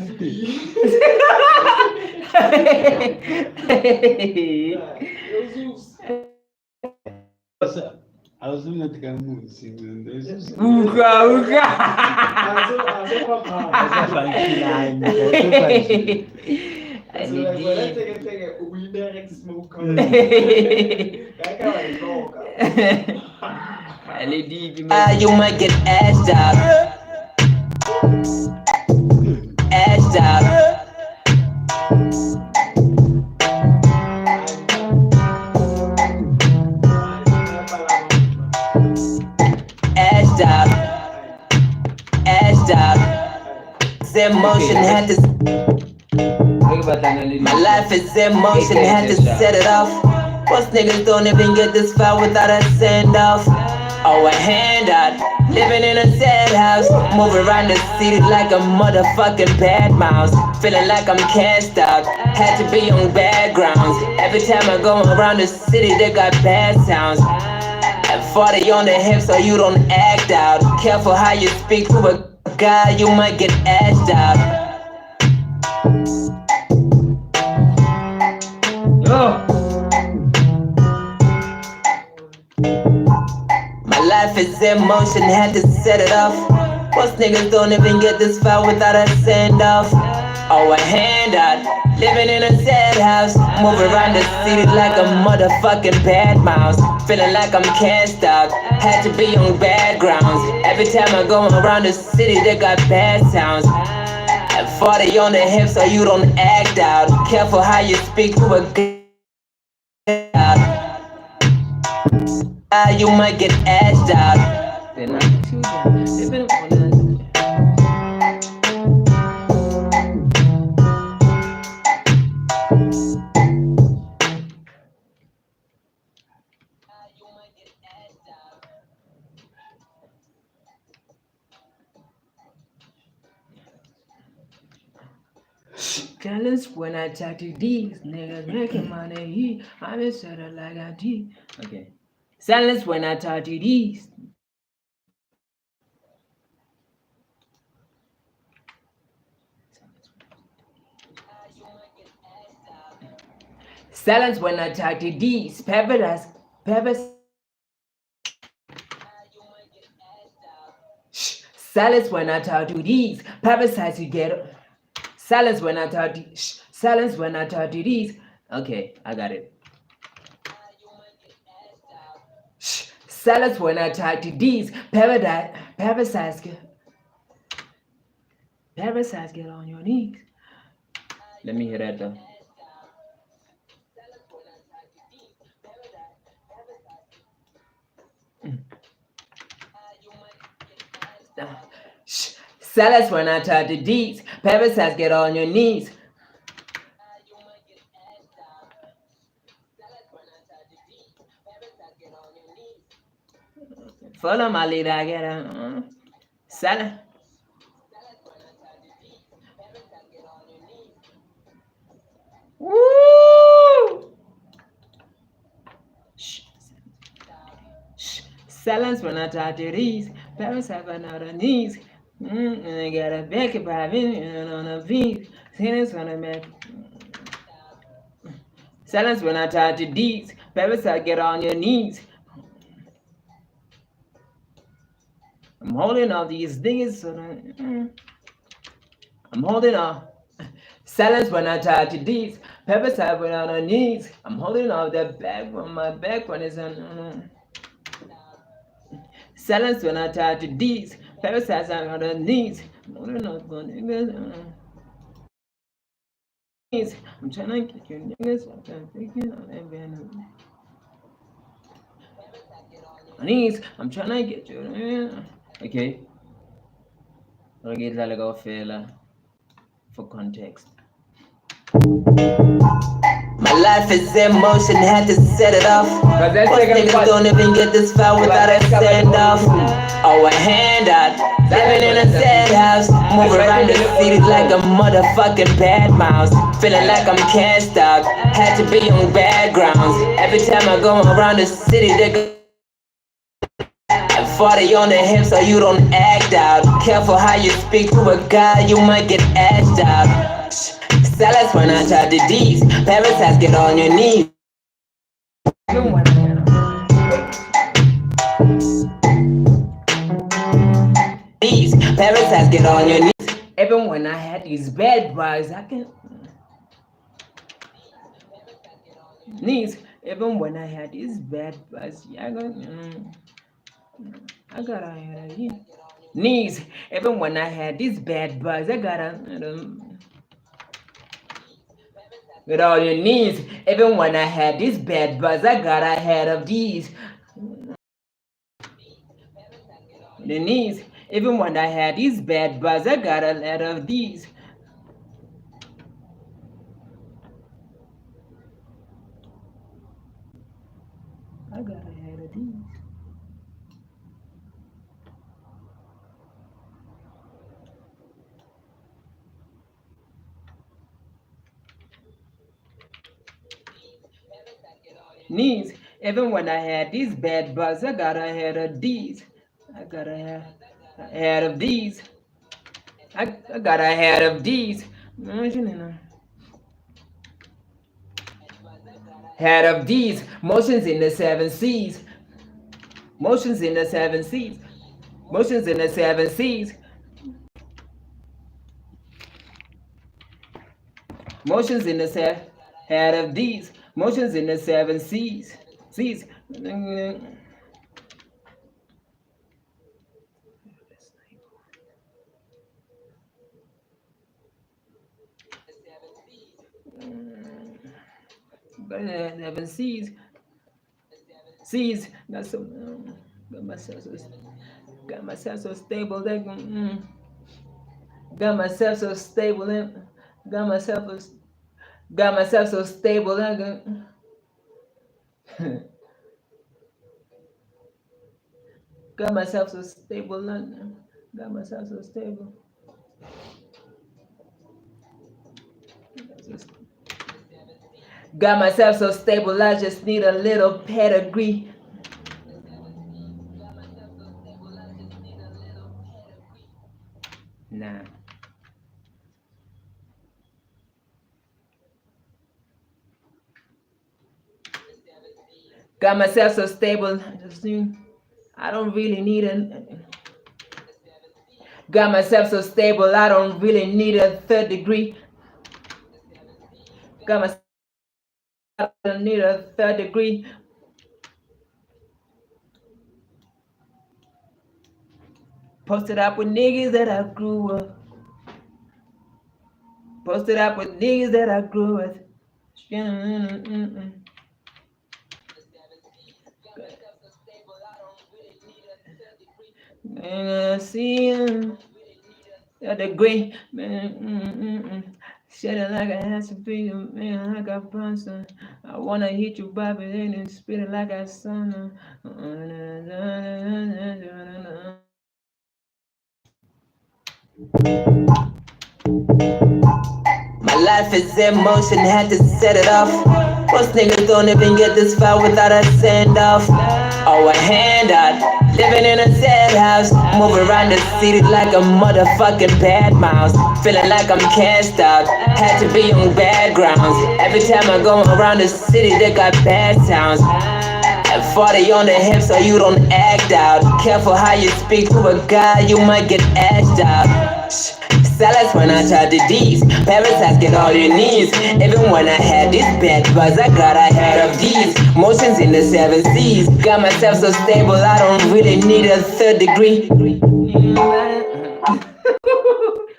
Zeus. I was doing that kind of move. Singing this. uga You might get asked out. Asked out. Asked out. Asked out. In motion, had to. My life is in motion, had to set it off. Most niggas don't even get this far without a send off. Oh, a handout. Living in a sad house. Moving around the city like a motherfucking bad mouse. Feeling like I'm cast out. Had to be on backgrounds. Every time I go around the city, they got bad sounds. And 40 on the hip so you don't act out. Careful how you speak to a guy, you might get asked out. My life is in motion, had to set it off. Most niggas don't even get this far without a send off. Oh, a handout. Living in a sad house. Moving around the city like a motherfucking bad mouse. Feeling like I'm cast out. Had to be on backgrounds. Every time I go around the city, they got bad sounds. And 40 on the hip so you don't act out. Careful how you speak to a You might get asked out. They're not too bad. They've been on that. Jealous when I talk to these niggas making money. I'm instead of like I do. Okay. Silence when I talk to these. Silence when I talk to these. Peppers. Silence when I talk to these. Peppers has to get. Silence when I talk to. Silence when I talk to these. Okay, I got it. Silence when I talk to these. Peppers has get on your knees. Let me hear that though. Silence when I talk to these. Peppers has get on your knees. Follow my lead, I get a silence. Woo! Silence when I talk to these. Parents have another knees. And they got a back of and on a beat. Silence when I make. Silence when I talk to these. Parents have get on your knees. I'm holding all these niggas. So I'm holding on. Silence when I talk to these. Peppers have it on her knees. I'm holding off that back when my back one is on. Silence when I talk to these. Peppers have it on her knees. I'm holding off on niggas. I'm trying to get you niggas. I'm trying to take it on that band. Knees. I'm trying to get you. Okay. I'll get that like fella for context. My life is in motion, had to set it off. Most niggas don't even get this far without a send off. Or a handout. Living in a sad house. Move around the city like a motherfucking bad mouse. Feeling like I'm cast out. Had to be on backgrounds. Every time I go around the city, they go 40 on the hip so you don't act out. Careful how you speak to a guy, you might get asked out. Silence when I talk to these. Parents has get on your knees. These parents has get on your knees. Even when I had these bad boys, I can. Knees. Even when I had these bad boys, I got a head of you. Knees. Even when I had these bad boys, I got a. With all your knees. Even when I had these bad boys, I got ahead of these. The knees. Even when I had these bad boys, I got ahead of these. I got ahead of these. Knees. Even when I had these bad boys, I got ahead of these. I got ahead of these. I got ahead of these. Head of these. Motions in the 7 C's. Motions in the 7 C's. Motions in the 7 C's. Motions in the head of these. Motions in the 7 C's. C's. Having C's, got some, got myself so stable that, got myself so stable and, got myself, got myself so stable that, got myself so stable and, got myself so stable. Got myself so stable, I just need a little pedigree. Nah. Got myself so stable, I don't really need a. Got myself so stable, I don't really need a third degree. Got myself, I don't need a third degree. Posted up with niggas that I grew up. Posted up with niggas that I grew with. Man, I see him. At the green, man, shedding like I had to be, man, like I punched. I wanna hit you, Bobby, and spit it like I son. My life is in motion, had to set it off. Most niggas don't even get this far without a send off. Oh, a handout. Living in a sad house. Move around the city like a motherfucking bad mouse. Feeling like I'm cast out. Had to be on bad grounds. Every time I go around the city, they got bad sounds. At 40 on the hip so you don't act out. Careful how you speak to a guy, you might get asked out. Salads when I tried the D's. Parasites get all your needs. Even when I had this bad buzz, I got ahead of these. Motions in the 7 C's. Got myself so stable, I don't really need a third degree.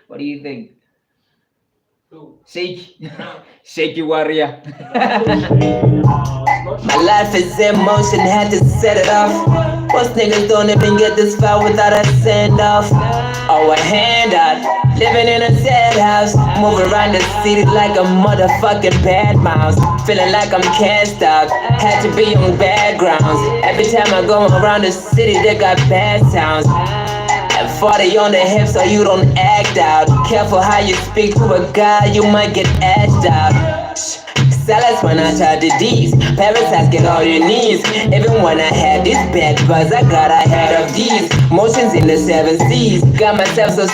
What do you think? Shake. Shake you, warrior. My life is in motion, had to set it off. Most niggas don't even get this far without a send off. Oh, a handout. Living in a sad house. Move around the city like a motherfucking bad mouse. Feeling like I'm cast out. Had to be on bad grounds. Every time I go around the city, they got bad sounds. At 40 on the hip so you don't act out. Careful how you speak to a guy, you might get asked out. Salads when I tried the D's. Parasites get all your needs. Even when I had this bad buzz, I got ahead of these. Motions in the 7 C's. Got myself so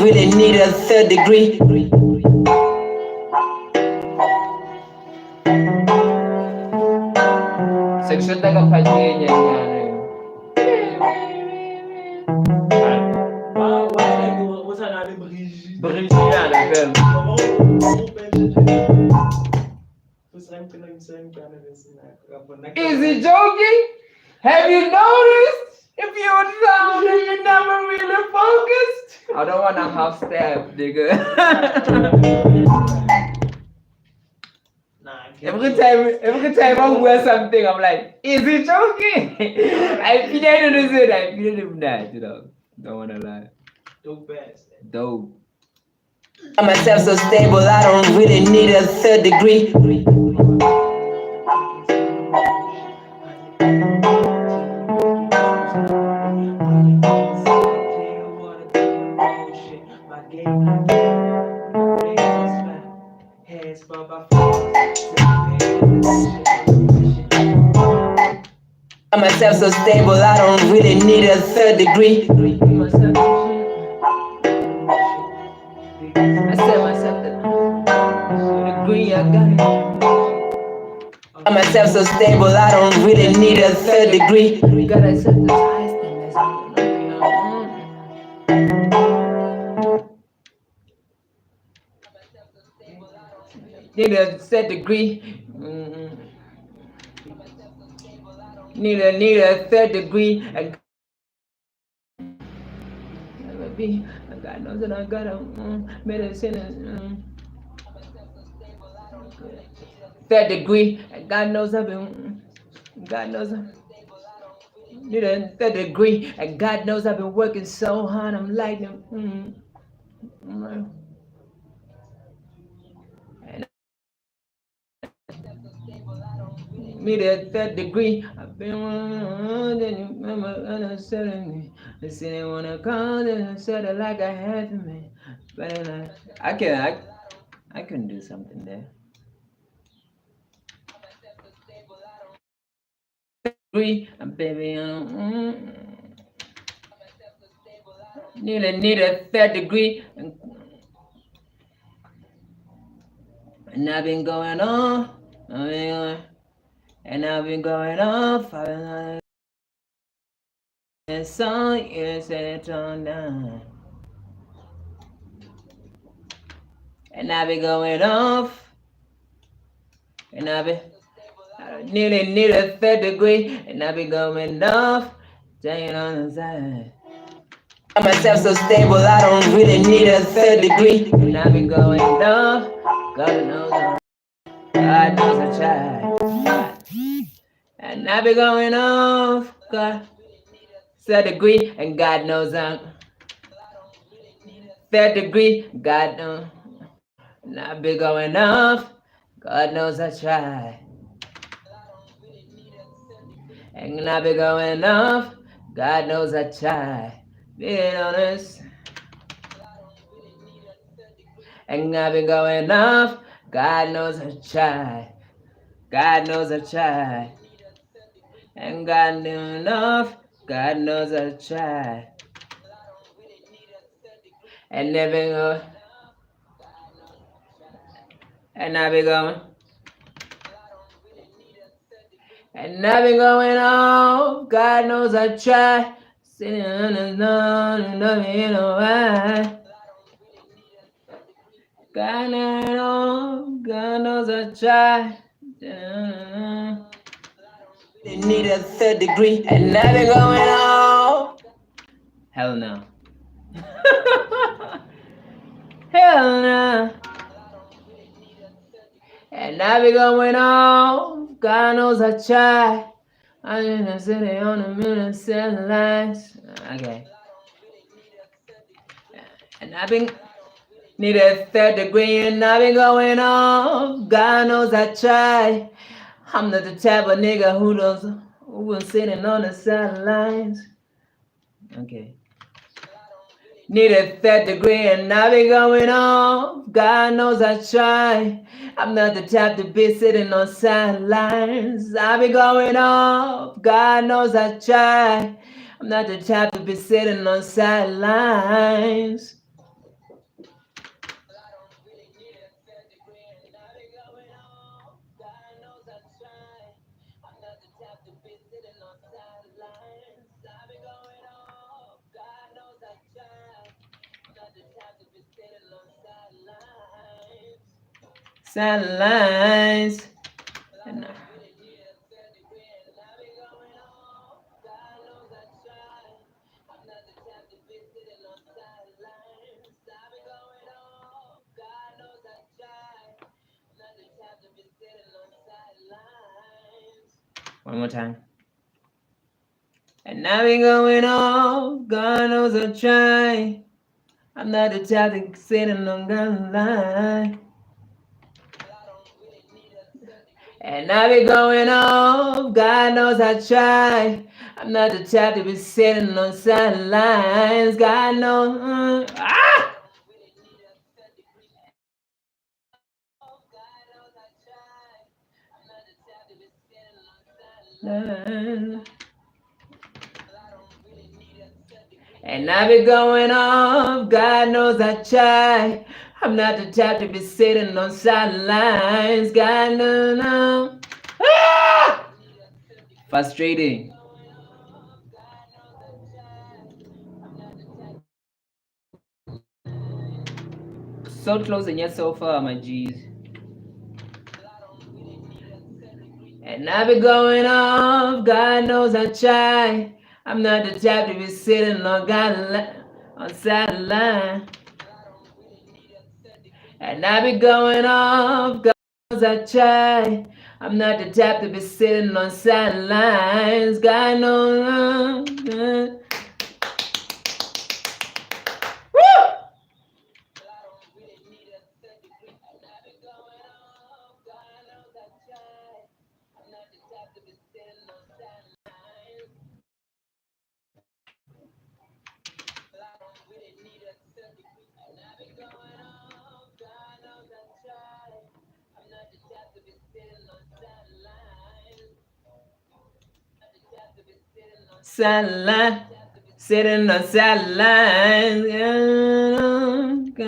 really need a third degree. Section taga pagenya niya. Brilliant, film. Is he joking? Have you noticed? If you're down, you never really focused. I don't wanna half step, nigga. Every time I wear something, I'm like, is he joking? I feel I don't know that. I feel him that, you know. Don't wanna lie. Dope. Got myself so stable, I don't really need a third degree. Got myself so stable, I don't really need a third degree. I said myself the degree I got it. Got myself so stable, I don't really need a third degree. Gotta set the highest thing that's need a set degree. Need a third degree. God knows that I got a medicine. third degree, and God knows I've been, God knows I need a third degree, and God knows I've been working so hard. I'm lightning. And need a third degree. I've been understanding. They say they wanna call it and said it like I had to me. But I couldn't do something there. Degree, baby, need a third degree, and I've been going on, and I've been going off. And some years it on down, and I've been going off, and I've been nearly need a third degree, and I've been going off, staying on the side. I'm myself so stable, I don't really need a third degree, and I've been going off, God knows I tried, and I've been going off, God, third degree, and God knows I'm third degree, God knows. And I've been going off, God knows I try. And I've been going off, God knows I try. Being honest. And I've been going off, God knows I try. God knows I try. And God knows enough, God knows I try. And never go. And I've been going. And I've been going off, God knows I try. Sitting on the lawn and nothing in a why. God knows I try. They need a third degree, and I've been going off. Hell no. Hell no. And I be going off, God knows I try. I'm in the city on a million satellites. Okay. And I been need a third degree, and I been going off. God knows I try. I'm not the type of nigga who was sitting on the sidelines. Okay. Need a third degree, and I be going off. God knows I try. I'm not the type to be sitting on sidelines. I be going off. God knows I try. I'm not the type to be sitting on sidelines. Sidelines. One more time. And I be going off, God knows I try. I'm not the type to sit on the line. And I be going off, God knows I try. I'm not the type to be sitting on sidelines. God knows. And I be going off, God knows I try. I'm not the type to be sitting on sidelines. God knows. Frustrating. So close and yet so far, my G's. And I be going off, God knows I try. I'm not the type to be sitting on sideline. And I be going off. I try. I'm not the type to be sitting on sidelines. God knows. Woo! Sideline, sitting on sidelines, and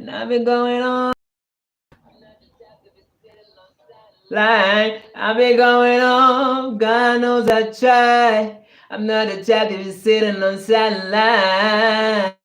I've been going on line. I've been going on. God knows I try. I'm not the type to be sitting on sidelines.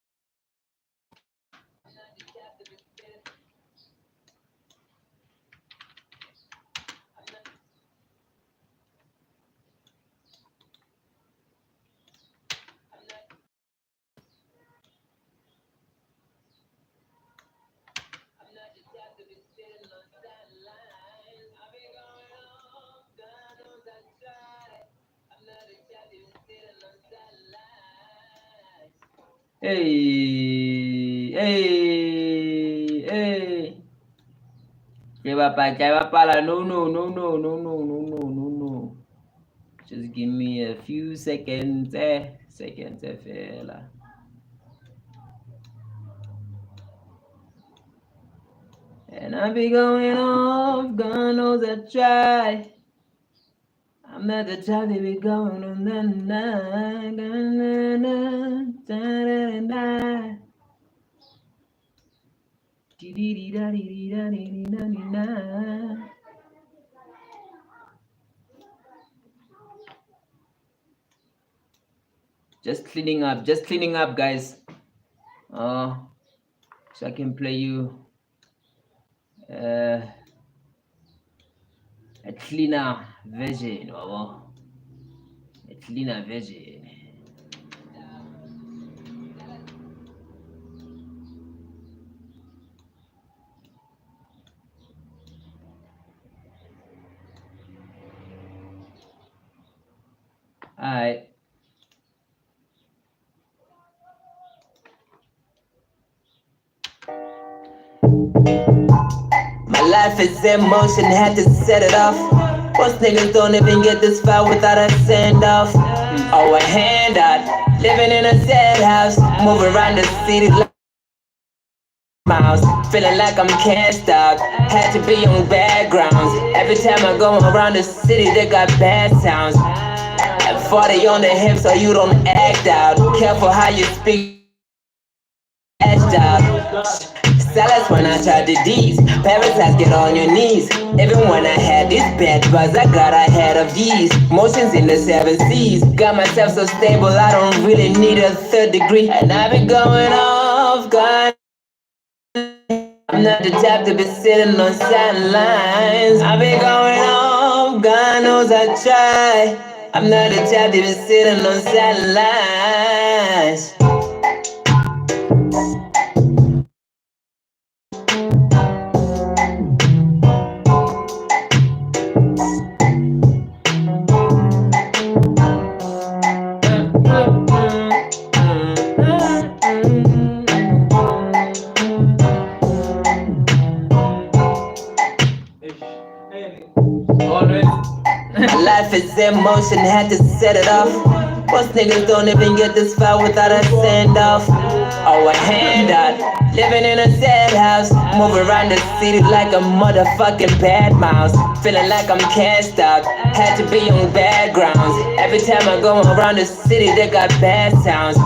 Hey, hey, hey. No, no, no, no, no, no, no, no, no, no. Just give me a few seconds, fella. And I be going off, God knows I try. I'm not the type to be going on the night. Just cleaning up, guys. So I can play you a cleaner version. A cleaner version. Alright. My life is in motion, had to set it off. Most niggas don't even get this far without a send off. Or a handout. Living in a sad house, moving around the city like miles. Feeling like I'm cast out. Had to be on backgrounds. Every time I go around the city, they got bad sounds. And 40 on the hip so you don't act out. Careful how you speak. Act out. Salads when I tried the D's. Parasites get on your knees. Even when I had these bad buzz, I got ahead of these. Motions in the 7 C's. Got myself so stable, I don't really need a 3rd degree. And I've been going off, God. I'm not the type to be sitting on sidelines. I've been going off, God knows I try. I'm not the type to be sitting on sidelines. Life is in motion, had to set it off. Most niggas don't even get this far without a send off. Or a handout. Living in a sad house, moving around the city like a motherfucking bad mouse. Feeling like I'm cast out, had to be on backgrounds. Every time I go around the city, they got bad sounds.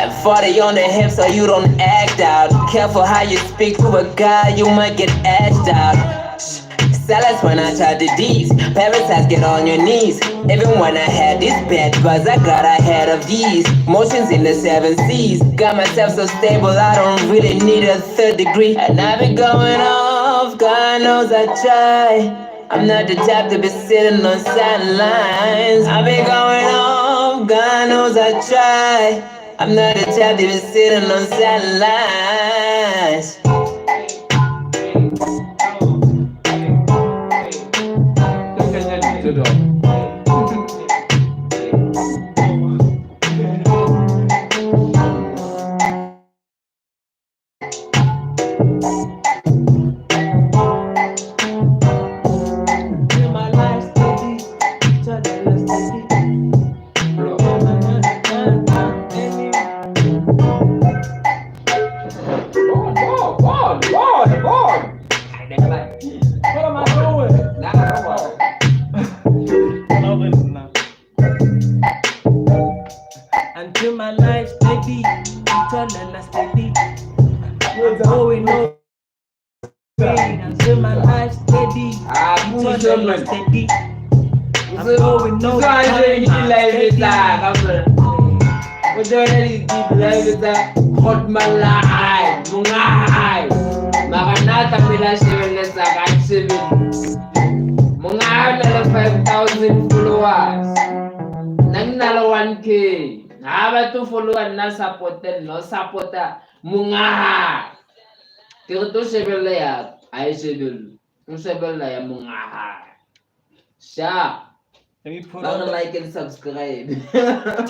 And 40 on the hip so you don't act out. Careful how you speak to a guy, you might get asked out. Salads when I tried the D's. Parasites get on your knees. Even when I had this bad buzz, I got ahead of these. Motions in the 7 C's. Got myself so stable, I don't really need a 3rd degree. And I've been going off, God knows I try. I'm not the type to be sitting on sidelines. I've been going off, God knows I try. I'm not the type to be sitting on sidelines. steady. Until my life steady. What am I doing? No, it's not. Until my life steady, eternal steady. I'm going over until my life steady, eternal steady. I'm going over time, Hot my life, mungai. Maranatha pila sebenarnya sangat seben. Mungai nala 5,000 followers. Nang nala 1K. Naba tu follower na supporter no supporter mungai. Kira tu sebelah ya, ay sebel. Tu sebelah ya mungai. Sya. Let me put Bang on like and subscribe.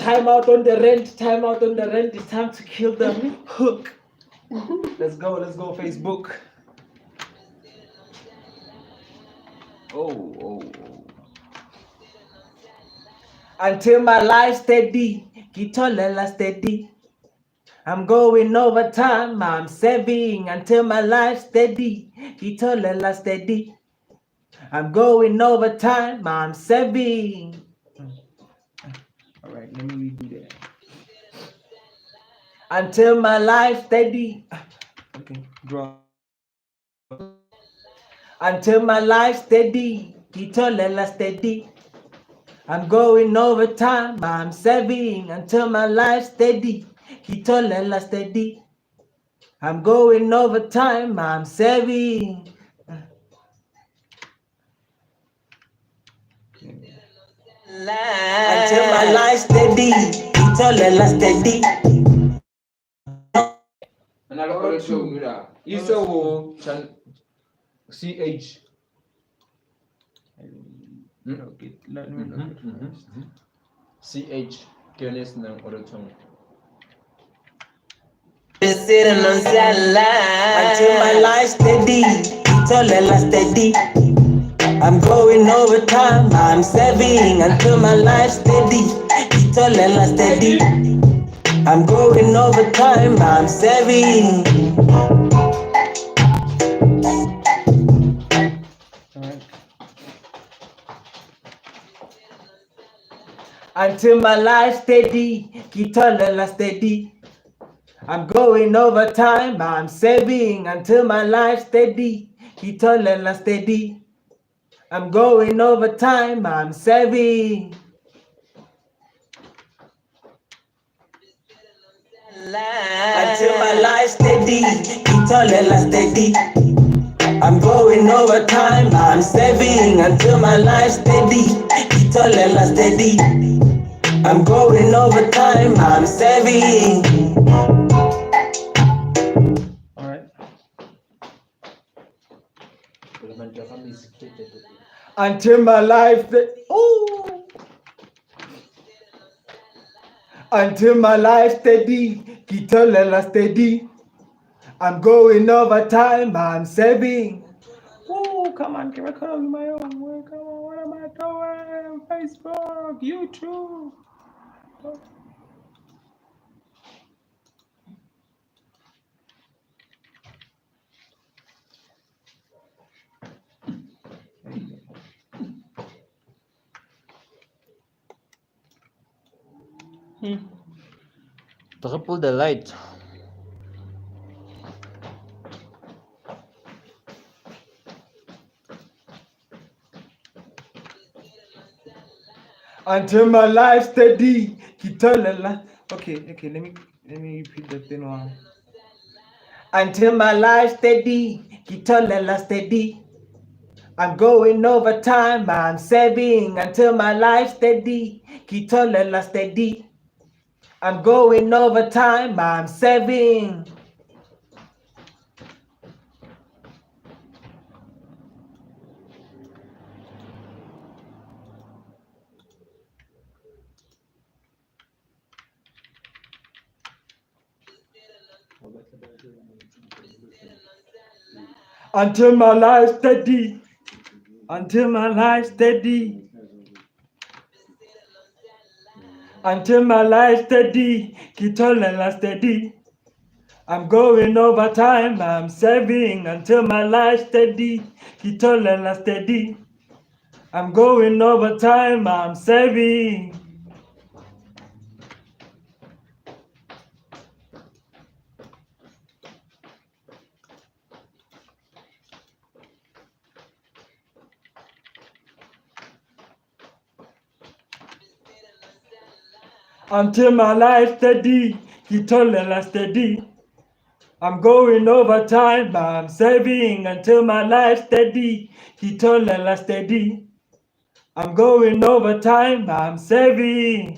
time out on the rent. Time out on the rent. It's time to kill the hook. Let's go. Let's go. Facebook. Oh. Until my life steady, Kitolela steady. I'm going over time. I'm saving until my life steady, Kitolela steady. I'm going over time. I'm saving. All right, let me redo that. Until my life steady. Okay, draw. Until my life steady, Kitolela steady. I'm going over time. I'm saving until my life steady, Kitolela steady. I'm going over time. I'm saving. Until my life steady, Kitolela steady. Iso chan CH. Let me look at first. CH. Kionis ng orotong. Sitting on satellite. Until my life steady, Kitolela steady. I'm going over time. I'm saving until my life steady, Kitolela steady. I'm going over time. I'm saving. Until my life steady, Kitolela steady. I'm going over time, I'm saving until my life steady, Kitolela steady. I'm going over time, I'm saving. Until my life steady, Kitolela steady. I'm going over time, I'm saving until my life steady, Kitolela steady. I'm going over time, I'm saving. Alright. Until my life until my life steady, Kitolela steady. I'm going over time, I'm saving. Oh, come on, can I call my own? Come on, what am I doing? Facebook, YouTube. Triple the light. Until my life steady, Kitolela. Okay, let me repeat the thing one. Until my life steady, Kitolela steady. I'm going over time, I'm saving until my life steady, Kitolela steady. I'm going over time, I'm saving. Until my life steady, until my life steady. Until my life steady, kitolela steady. I'm going overtime, I'm saving until my life steady, kitolela steady. I'm going overtime, I'm saving. Until my life steady, kitolela steady. I'm going overtime, I'm saving until my life steady, kitolela steady. I'm going overtime, I'm saving.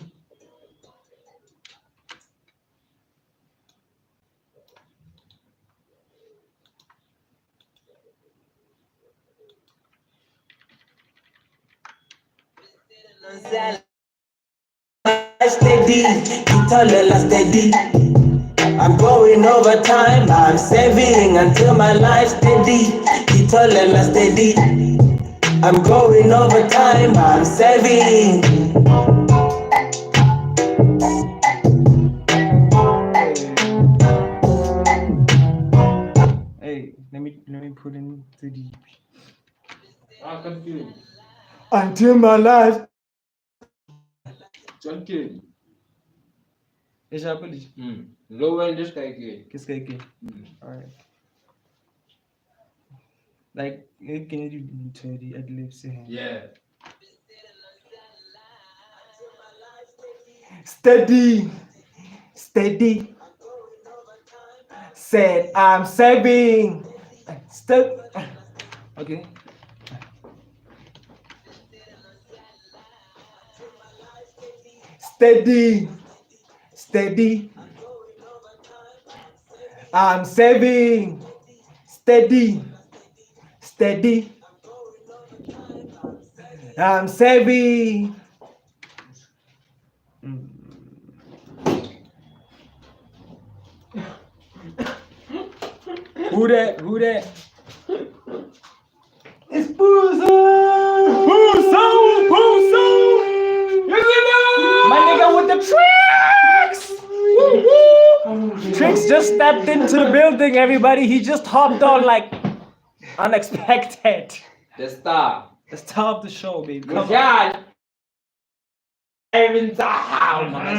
Steady, kitolela steady. I'm going overtime, I'm saving until my life steady, kitolela steady. I'm going overtime, I'm saving. Hey, let me put in the deep. I'm confused. Until my life. John King. Is that police? Low end this guy kid. Qu'est-ce qu'il y a? Alright. Like, can you do to the ad-libs? Yeah. Steady, steady. Said I'm saving. Okay. Steady, steady. I'm saving. Steady, steady. I'm saving. Who that? Who that? It's Boozo! Boozo! Boozo! My nigga with the tricks! Tricks just stepped into the building, everybody. He just hopped on like unexpected. The star. The star of the show, baby. Come on. Mujal. Even Zahal, man.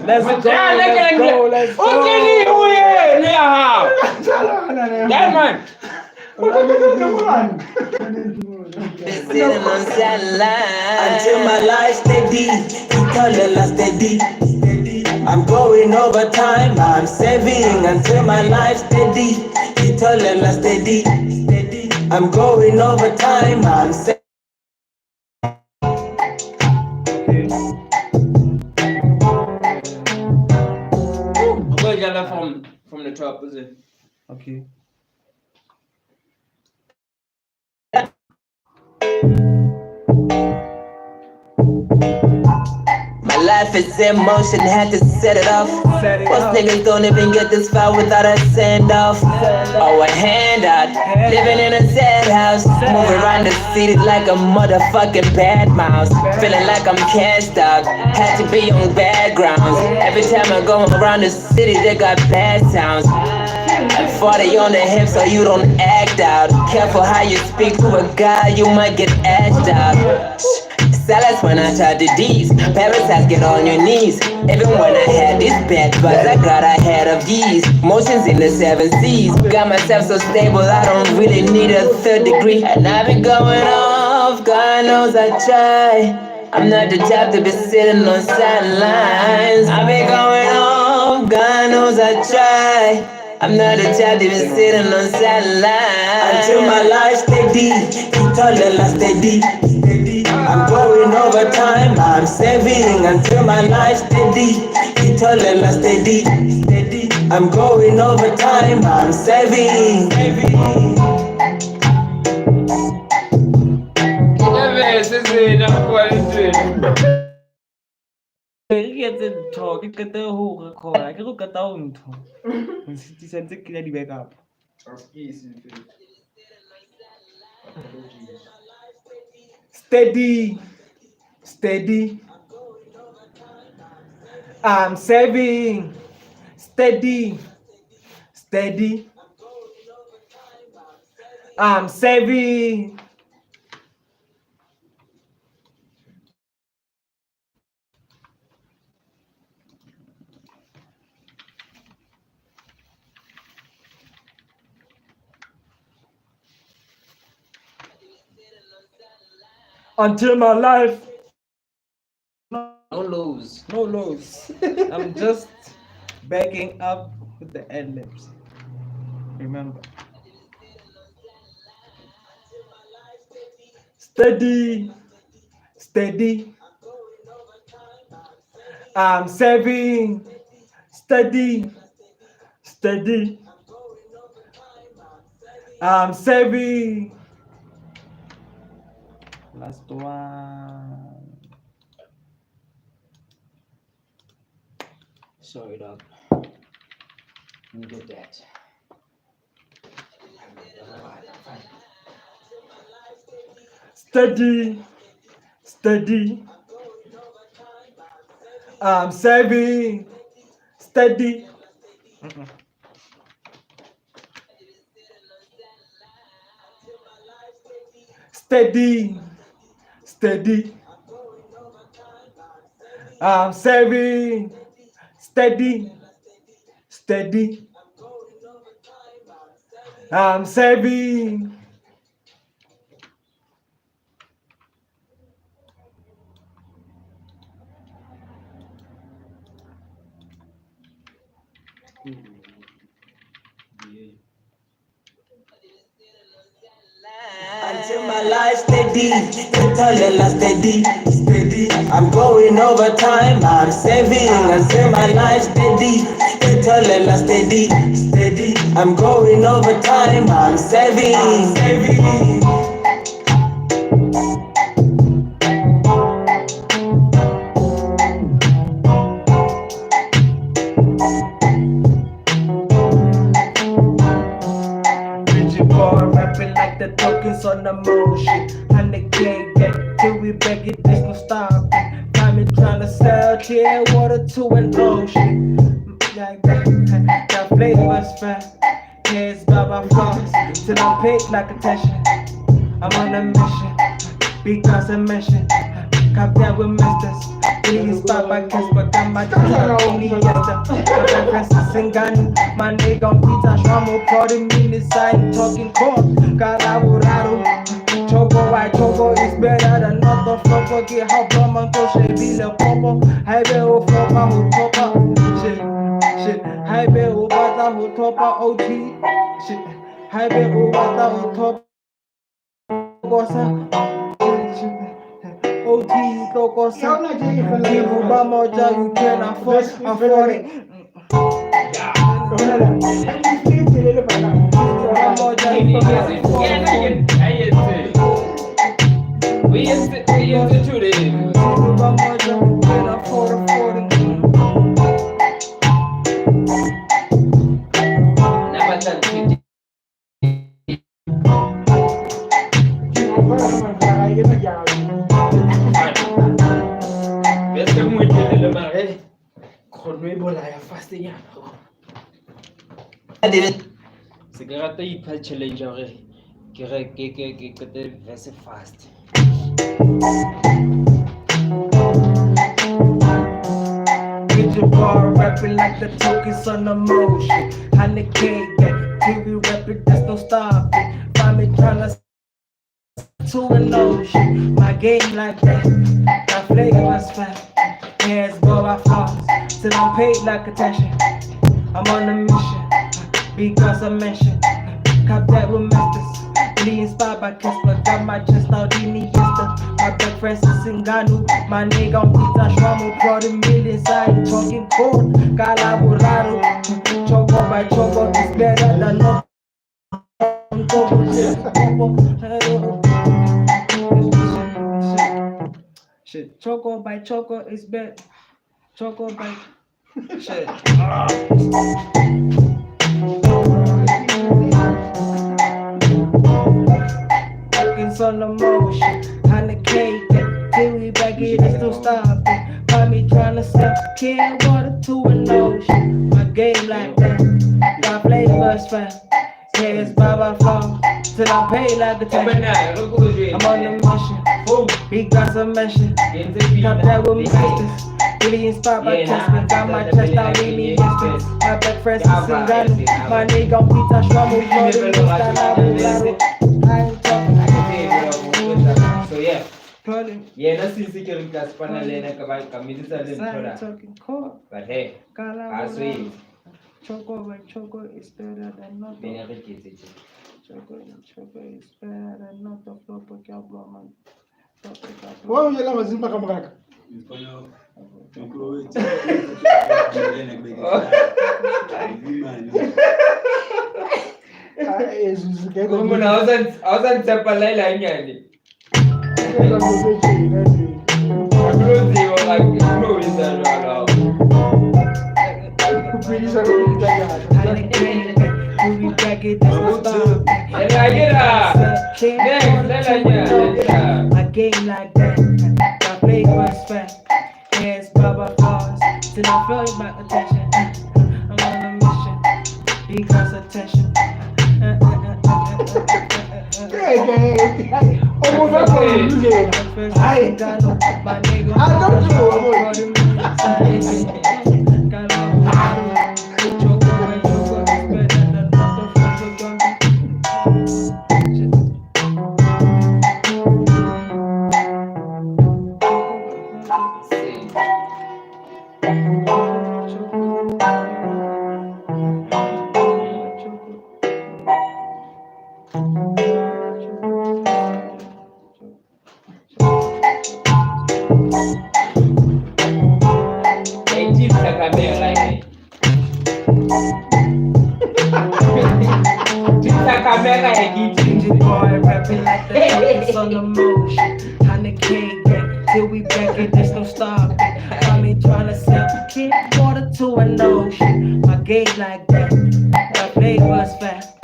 Let's go, let's go, let's go. Okay, yeah, man. Sitting on satellite until my life steady, kitolela steady. I'm going overtime, I'm saving until my life steady, kitolela steady. I'm going overtime, I'm saving. I'm going to get that from the top, is it? Okay. My life is in motion, had to set it off. Most niggas don't even get this far without a send off. Or a handout. Living in a sad house. Moving around the city like a motherfucking bad mouse. Feeling like I'm cashed out. Had to be on backgrounds. Every time I go around the city, they got bad sounds. And 40 on the hip so you don't act out. Careful how you speak to a guy, you might get asked out. Salads when I tried the D's. Parasites get on your knees. Even when I had these bad bugs, I got ahead of these. Motions in the 7 C's. Got myself so stable, I don't really need a 3rd degree. And I've been going off, God knows I try. I'm not the type to be sitting on sidelines. I've been going off, God knows I try. I'm not the type to be sitting on sidelines. Until my life steady, kitolela steady. I'm going overtime, I'm saving until my life steady, kitolela steady. I'm going overtime, I'm saving. Steady, steady. I'm saving, steady, steady. I'm saving. Until my life. No lows. No lows. I'm just backing up with the ad libs. Remember. Steady, steady. I'm saving, steady, steady. I'm saving. Last one. Sorry, dog. Needed that. Steady, steady. I'm saving, steady. Steady, steady. I'm saving, steady, steady. I'm saving. Until my life steady, steady, steady. I'm going overtime, I'm saving. Until my life steady, steady, steady. I'm going overtime, I'm saving. Rigid bar rapping like the tokens on the motion. 100K, yeah, till we beg it, there's no stopping. Got me trying to sell clear water to an ocean. Like that flavor's fast. Heads by my flaws, till I'm paid like attention. I'm on a mission, because I mentioned. Cop down with masters. Really spot by cash, but got my time only yesterday. Got my presses and gun. My nigga on pizza, Shamo, pardon me, this side talking court. Calaburado, Choco, white Choco is better than other flopper. Get how Brahman, Koshe, Villa, Popo. Highway, Flopper, who top shit. Highway, Obata, who top OG. Shit. Highway, Obata, who top. OT tokosa Kibuba moja you can afford it Kibuba moja you can afford it We instituted it. Kibuba moja you can afford it Never done 50. Beste moeite le mare. Khonwe bolaya fast nyana. Se ke rata ipha challenge hore ke kete verse fast. Rigid bar rapping like the tokens on the motion 100K, yeah, till we rap it, there's no stopping. Find me tryna to an ocean. My game like that. Got flavors fat. Hands go by flaws. Till I'm paid like attention. I'm on a mission. Because I mentioned. Cop that with masters. Really inspired by Kessler. Got my chest out in the yester. My back Francis Ngannou. My nigga on pizza. Shwamo. Pardon me inside. Talking cold. Calaburado. Choco by choco. It's better than no. Shit, choco by choco is better. Choco by shit. Tokens on the motion, 100K, till we back it, there's no stopping. Got me tryna sip can water to an ocean. My game like that, got flavors fast. Yes, Baba flow, till I pay like the tension. I'm on the mission, he got some mission. Top that with me sisters. Really inspired by Tesla. Got my chest out, leave me yesterday. My best friend is Singano. My nigga on pizza, Shramu, Florida, I ain't talking. So yeah. Pulling. Yeah, no security class panel lena kamisa len thoda. Talking court. But hey, aso Choco is better than nothing. bene re ketse. Choco is better than nothing. Flop a cowboy man. Wao yala mazimba kama kaka. Como na ausan tsapala la nyani. Close yo like no is that my game like that. My flavors fast. Yes, Baba flaws. Till I feel my attention. I'm on a mission. He got attention. Boy, rapping like the focus on the motion. Time to cake till we back it, there's no stopping. I mean, trying to sell kid water to an ocean. My game like that, my flavors fast.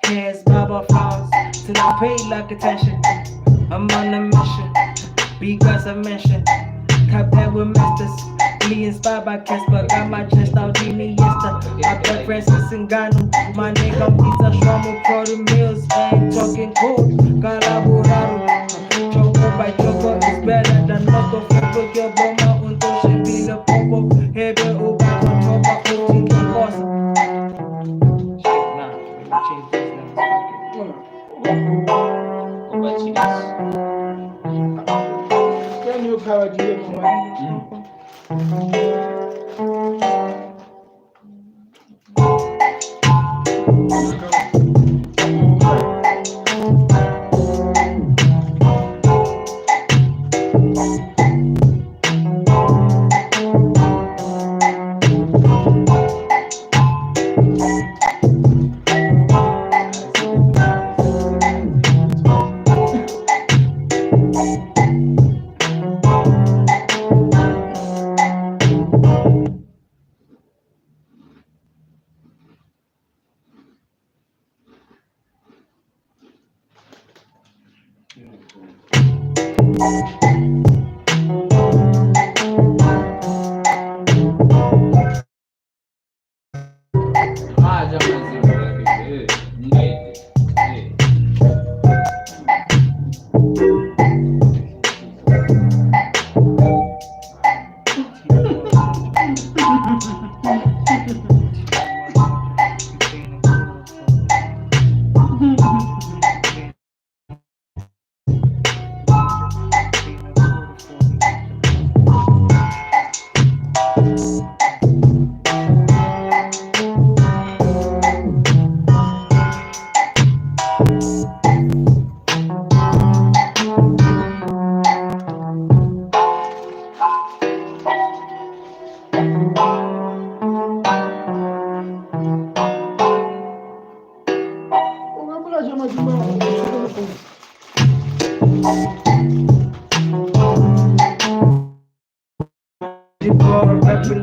Hands Baba flaws till I pay like attention. I'm on a mission, because I mentioned. Cop that with masters. Really inspired by Casper. Got my chest out, Dini Yesta. My blood Francis Ngannou. My nigga pizza, Shramu, Produce Mills. Ain't talking cold. Calaburaro. Choco by Choco is better than Noto. Flip your bomba. Unto she be the popo. Hebe Uba, Topa, Uti, Kikosa. Nah, let me change this now. Can you power the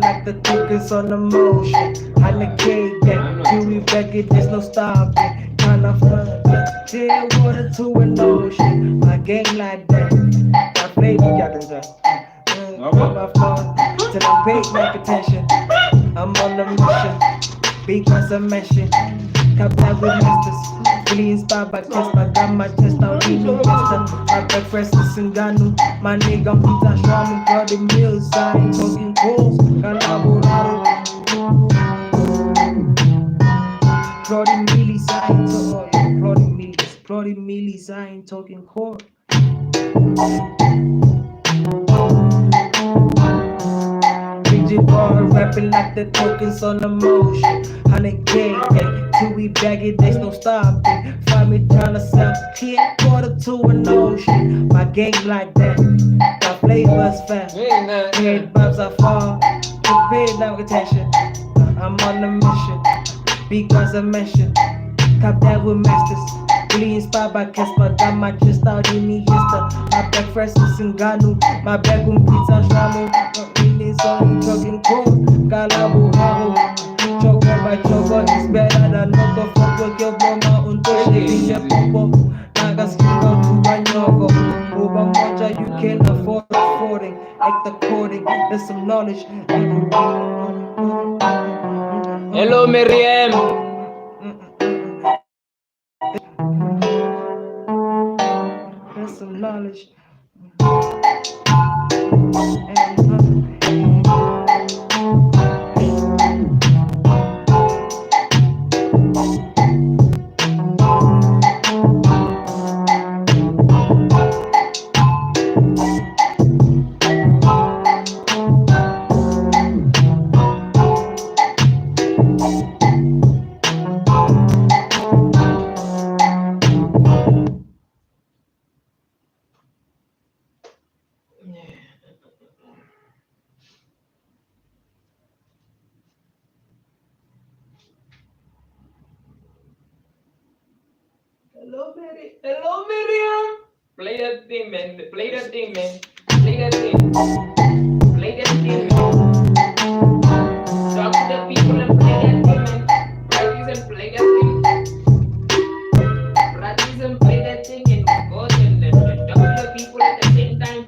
Like the thickest on the motion. On the cake that till we back it, there's no stopping. Kinda fun, chill water to an ocean. My game like that. play me, got them done. Got my phone till I'm paid like attention. I'm on a mission, because I'm mission. Cap that with masters. Really inspired by Kiss, my got my chest out, we need master. My breakfast is Singano, my nigga, I'm Peter Shaman, got the mills, I ain't talking calls, colaborado. Plotting millies, I ain't talking, plotting millies, I ain't talking court. Rigid bar, rapping like the tokens on the motion. 100K, yeah, till we bag it, there's no stopping. Find me trying to sell clear quarter to an ocean. My game like that, got flavors fast. Head vibes are far, to pay no attention. I'm on a mission, because I mentioned. Top that with masters. Really inspired by Casper. Got my chest out in the yester. My breakfast is Singano. My back on pizza shamo. Feelings on talking cold. Galabo haro. Choker by choker is better than not the fuck with your mama on to shaking your popo. Naga skin out to one yogo. Over moja you can afford it. Act according. There's some knowledge. Hello, Miriam. There's some knowledge. Hello, Miriam. Play that thing, man. Play that thing, man. Play that thing. Play that thing, man. Talk to the people and play that thing, man. Practice and play that thing. Practice and play that thing and go and talk to the people at the same time.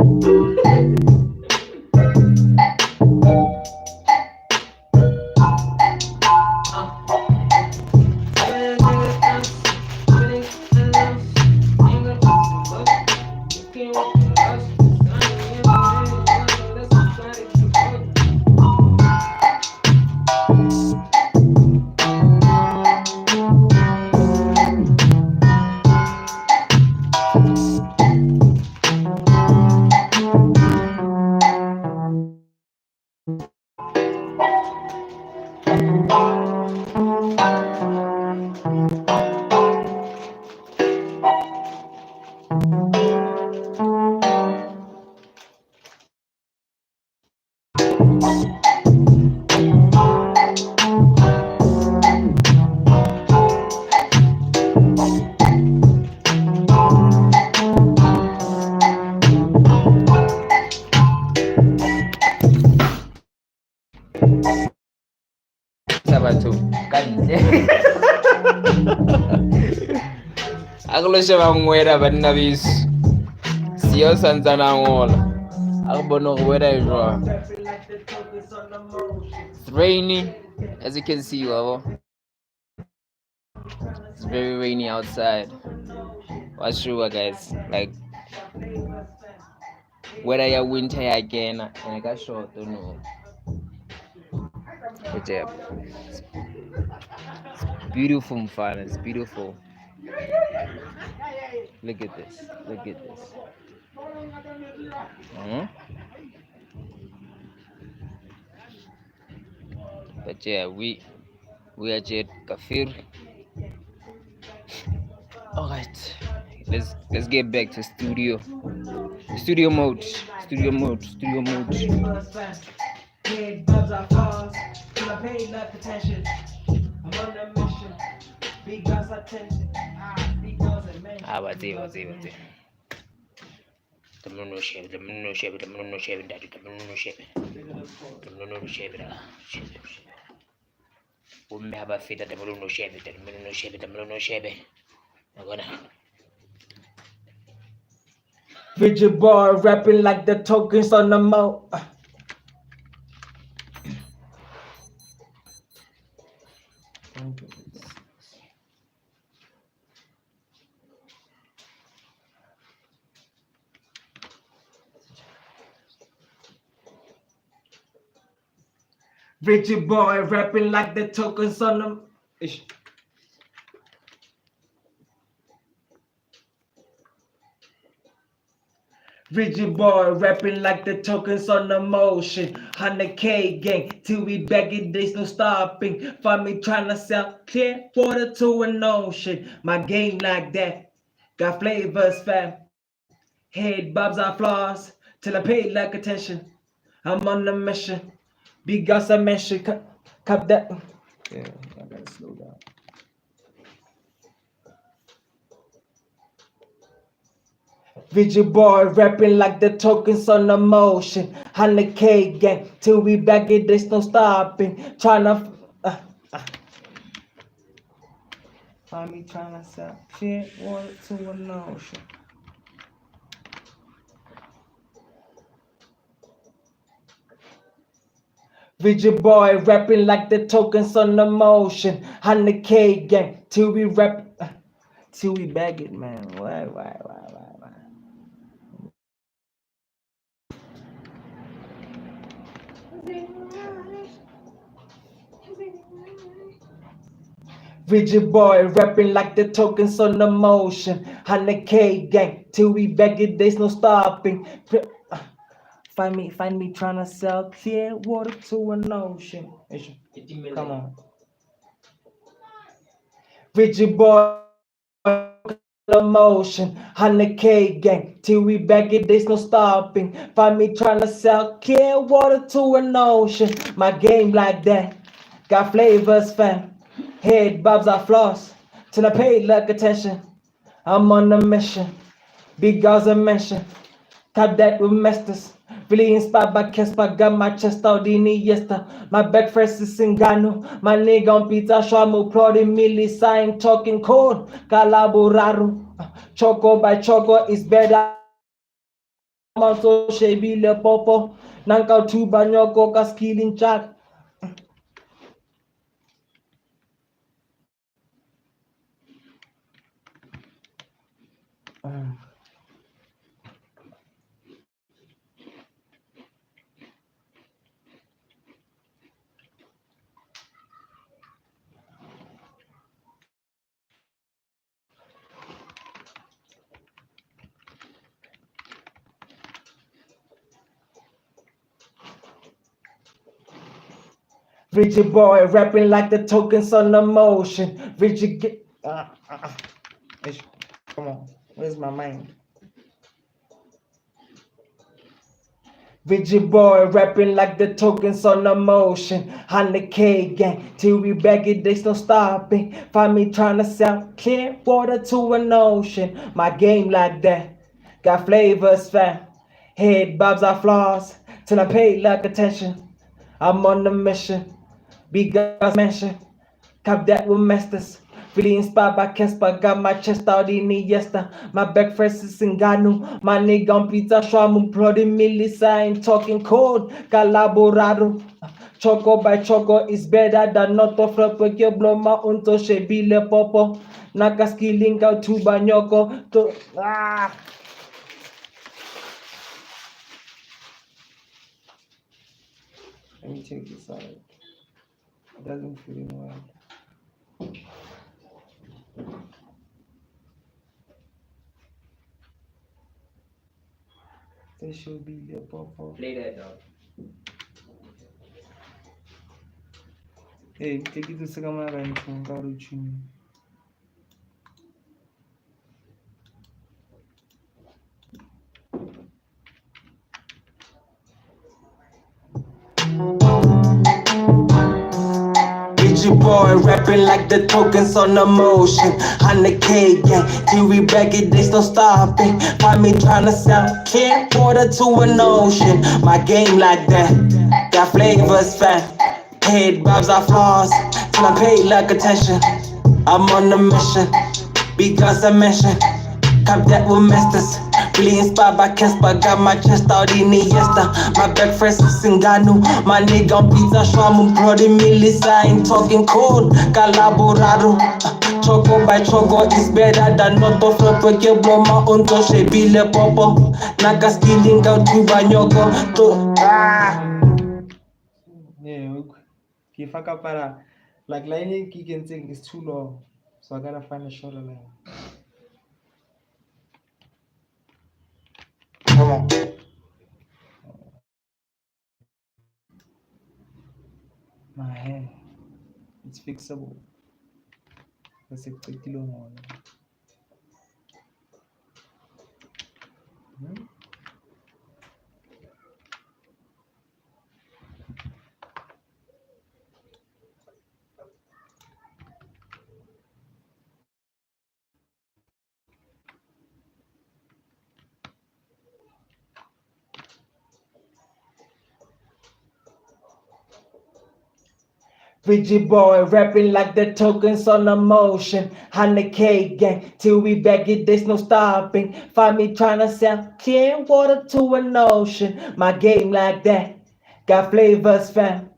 Sabatu. Kanje. Aku lo sheba ngwera banna bisu. Siyo sanzana ngola. Aku bono ngwera ywa. It's rainy, as you can see, wabo. It's very rainy outside. What's true, guys? Like, whether you're winter again, and I got short, don't know. But yeah, it's beautiful fun. It's beautiful. Look at this. Look at this. But yeah, we are AzanianKaffir. All right, let's get back to studio mode. Head buzz are fast, till I paid like attention. I'm on a mission, because attention. Because I mentioned. What's it? The moon shape, daddy, the moon shape. We have a fit at the moon shape. I'm gonna. Rigid boy rapping like the tokens on the mo. Rigid boy rapping like the tokens on the. Rigid boy rapping like the tokens on the motion. 100K gang till we back it, there's no stopping. Find me trying to sell clear water to an ocean. My game like that, got flavors fam. Head bobs are flaws till I pay like attention. I'm on a mission. Because I mentioned cup that. Yeah, I gotta slow down. Rigid boy rapping like the tokens on the motion. 100K gang till we back it, there's no stopping. Tryna find me tryna sell shit water to an ocean. Rigid boy rapping like the tokens on the motion. 100K gang till we rap till we bag it, man. Why? Rigid boy rapping like the tokens on the motion. 100K gang till we bag it, there's no stopping. Find me tryna sell clear water to an ocean. Come on. Rigid boy motion. 100K gang till we back it, there's no stopping. Find me tryna sell clear water to an ocean. My game like that, got flavors fam. Head bobs are floss till I pay like attention. I'm on a mission, big girls I mention. Type that with masters. Really inspired by Kespa, got my chest out in Iniesta. My back first is Singano. My nigga on pizza, Shamu, plotting milli sign, talking code. Calaboraro. Choco by choco is better. Manso shebi le popo. Nanka tu banyoko kaskilin chat. Rigid boy rapping like the tokens on the motion. Rigid get. Come on, where's my mind? Rigid boy rapping like the tokens on the motion. 100K gang till we back it, there's no stopping. Find me tryna sell clear water to an ocean. My game like that, got flavors fam. Head bobs are flaws till I pay like attention. I'm on the mission, big girls mention. Cop that with masters. Really inspired by Kespa, got my chest out in Iniesta. My back first is Singano. My nigga on pizza, Shamu, plotting milli sign, talking code. Calaborado. Choco by choco is better than not to flop with your bloma unto shebile popo. Nakaski link out to banyoko. To Let me check this out. It doesn't feel well. This should be the purple. Play that dog. Hey, take it to Sagamara and Karuchi. Rigid boy rapping like the tokens on the motion. 100K gang till we back it, there's no stopping. Find me tryna sell clear water to an ocean. My game like that, got flavors fam. Head bobs are flaws till I pay like attention. I'm on a mission because I mentioned. Cop that with masters. Really inspired by Casper, got my chest out in Iniesta. My breakfast is Singano, my nigga on pizza, shamu, bloody Melissa, ain't talking cold, calaborado. Choco by choco is better than not of a peke blow my own to shebile popo. Naka stealing out to banyoko to Yeah, okay, fuck up, like lining kicking thing is too long, so I gotta find a shorter line. come on. My hair, it's fixable. That's a quick long one. Rigid boy rapping like the tokens on a motion. 100K gang till we back it, there's no stopping. Find me trying to sell clean water to an ocean. My game like that, got flavors fam.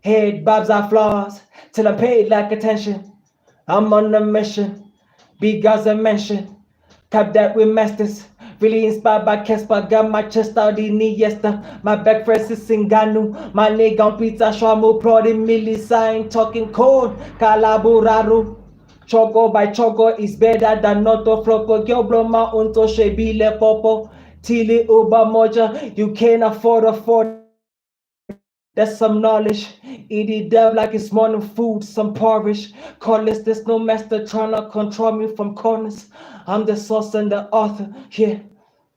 Head bobs are flaws till I'm paid like attention. I'm on a mission, big as I mentioned. Cap that with masters. Really inspired by Casper, got my chest out in Iniesta. My breakfast is Singano, my nigga on pizza, shamu, prodi, Melissa, ain't talking cold, calaborado. Choco by choco is better than not to flopo. Girl blow my own to shebile popo. Tili uba moja, you can't afford. That's some knowledge. Eat it up like it's morning food, some porridge. Cordless, there's no master trying to control me from corners. I'm the source and the author, yeah.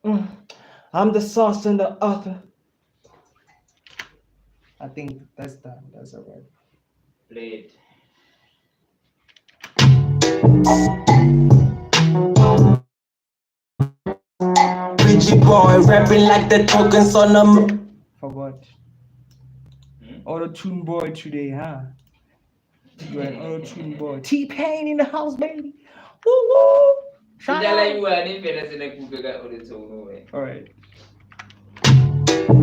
I'm the source and the author. I think that's done. That's alright. Played. Rigid boy rapping like the tokens on them. Forgot. Auto-tune boy today, huh? You're an auto-tune boy. T-Pain in the house, baby. Woo woo. Shout out. Alright.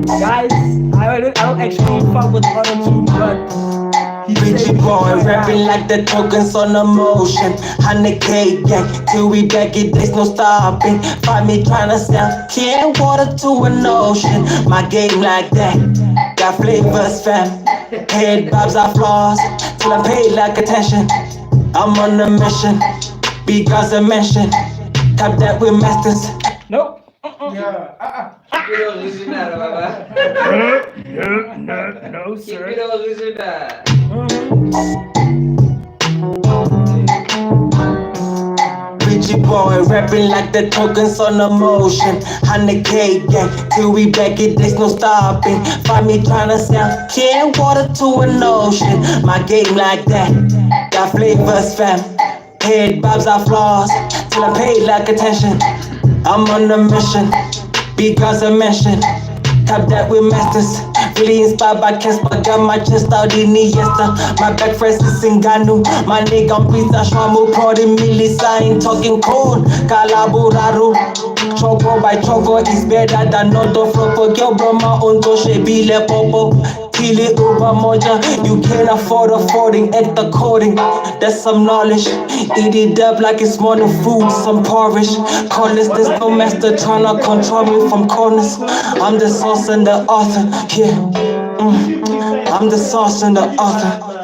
Guys, I don't actually fuck with auto-tune, but Rigid boy rapping like the tokens on a motion. 100K gang till we back it, there's no stopping. Find me trying to sell clear water to an ocean. My game like that, got flavors fam. Head bobs are flaws till I'm paid like attention. I'm on a mission, big as I mentioned. Tap that with masters. nope. Yeah. No, sir. Rigid boy rapping like the tokens on a motion. 100K gang till we back it, there's no stopping. Find me trying to sell clear water to an ocean. My game like that, got flavors fam. Head bobs are flaws till I'm paid like attention. I'm on a mission, big as I mentioned. Tap that with masters. Really inspired by Casper, got my chest out in Iniesta. My breakfast is Singano, my nigga on pizza, shamu, prodi, Melissa, ain't talking cold, calaborado. Choco by choco is better than not to flopo. Girl blow my own to shebile popo. Tili uba moja, you can't affording, extra coding. That's some knowledge. Eat it up like it's morning food, some porridge. Cordless, there's no master trying to control me from corners. I'm the source and the author, yeah. I'm the source and the author.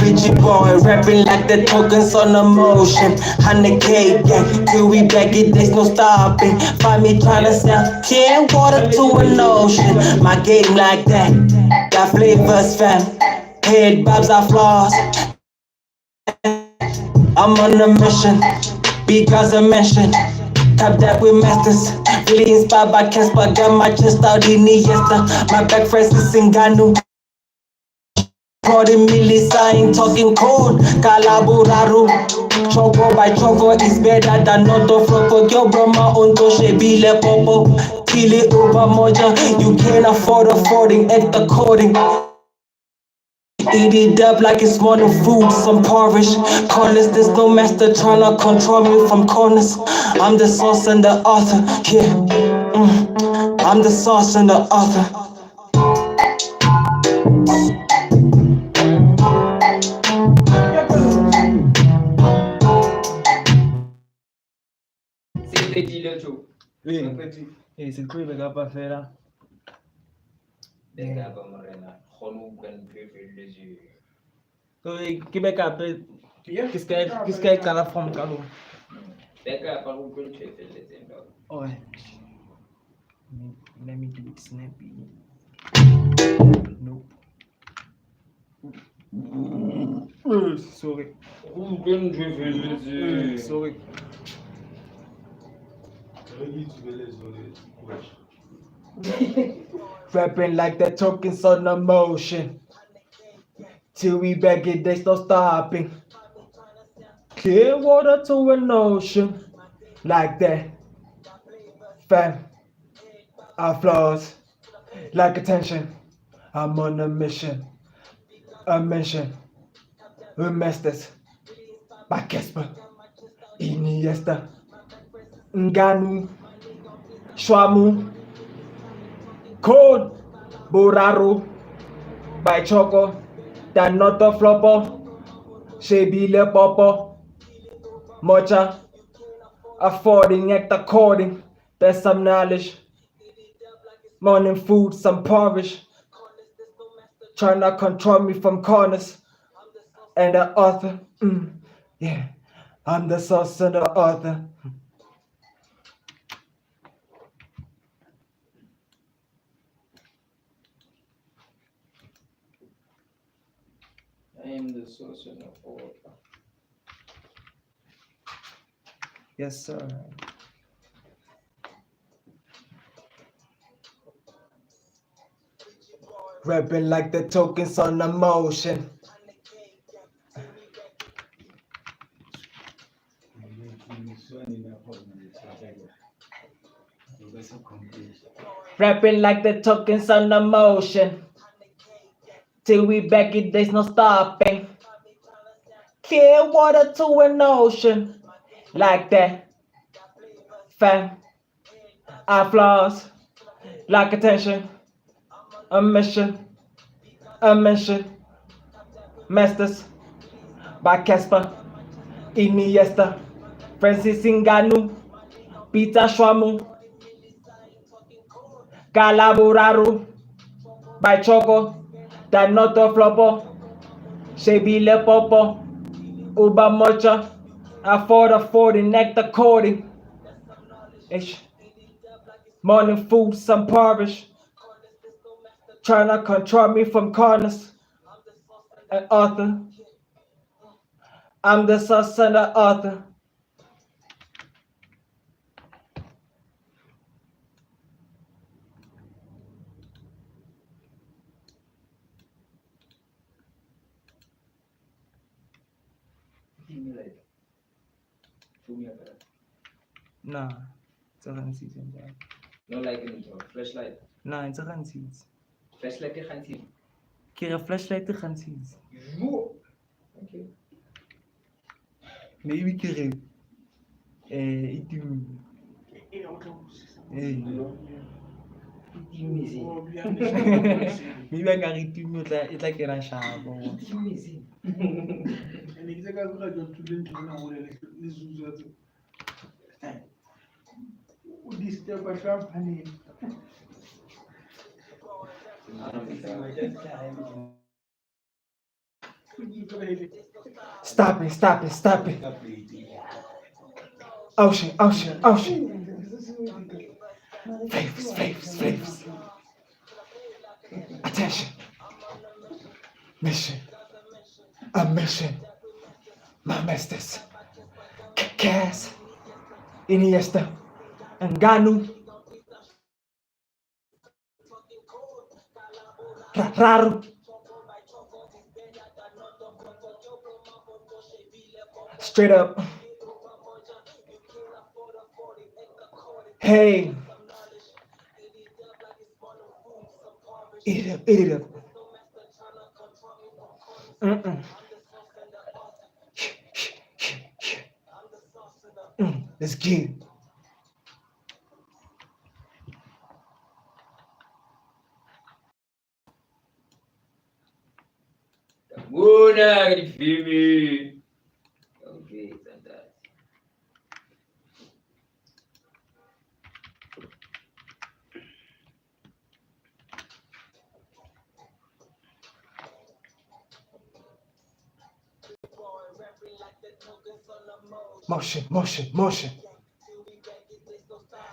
Rigid boy rapping like the tokens on a motion. 100K gang till we back it, there's no stopping. Find me trying to sell clear water to an ocean. My game like that, got flavors fam. Head bobs are flaws. I'm on a mission, because I mentioned. Tap that with masters. Really inspired by Casper, got my chest out in Iniesta. My breakfast is Singano. Prodding millies, I ain't talking code. Kalaburaru. Choco by choco is better than not of flopo. Yo broma onto shebile popo. Kili over moja. You can't afford affording extra coding. Eat it up like it's morning food, some porridge. Corners, there's no master tryna control me from corners. I'm the source and the author, yeah. I'm the source and the author. C'était dit le tout. Oui, et c'est quoi le gars pas fait là? Des gars comme Morena, Ronou Ben Pévé les yeux. Québec après, qu'est-ce qu'il y a la forme Calo? Des gars par où Ben Pévé les yeux. Ouais. Let me do it snappy. Nope. Sorry. Ronou Ben Pévé les yeux. Sorry. Rapping like the tokens on emotion. Till we back it, there's no stopping. Clear water to an ocean. Like that. Fam. Our flaws. Like attention. I'm on a mission. A mission. We masters. By Casper. Iniesta. Nganu. Shwamu. Code. Buraru. By Choco. Danotto Flopo. Shebile Popo. Mocha. Affording act according. There's some knowledge. Morning food, some porridge. Trying to control me from corners. And the author. Yeah. I'm the source and the author. I am the source of order. Yes, sir. Rapping like the tokens on emotion. Rapping like the tokens on emotion. Till we back it, there's no stopping. Clear water to an ocean. Like that. Fam. Our flaws. Like attention. A mission. A mission. Masters. By Casper. Iniesta. Francis Ngannou. Peter Shwamu. Kalaburaru. By Choco. Danotto Flopo. Shebile Popo. Uba Mocha. Affording nectar coding. Ish. Morning food, some porridge. Trying to control me from corners. An author. I'm the source and the author. Nah, it's a Hansis in there. No like it, flashlight. Nah, it's a Hansis. Flashlight is Hansi. Kira flashlight to Hansis. Okay. Maybe Kira. Itu. Maybe I can read you it's like a shabo. Stop it. Ocean. Flavors. Attention. Mission. A mission. My masters. Cass. Iniesta. Ngannou. Raru. Straight up. Hey. Eat it up, eat it up. Mm-mm. Let's get it. Muna, can you feel me? Okay, fantastic. Motion, motion, motion.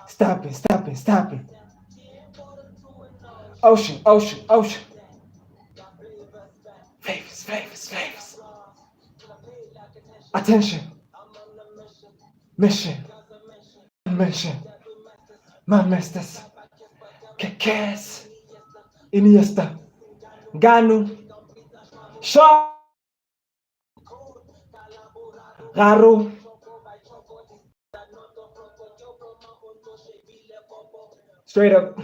Stop it, stop it, stop it. Ocean, ocean, ocean. Flavors, flavors, flavors. Attention. Mission. Mission. My masters. Kekes. Iniesta. Ganu. Shaw. Garu. Straight up.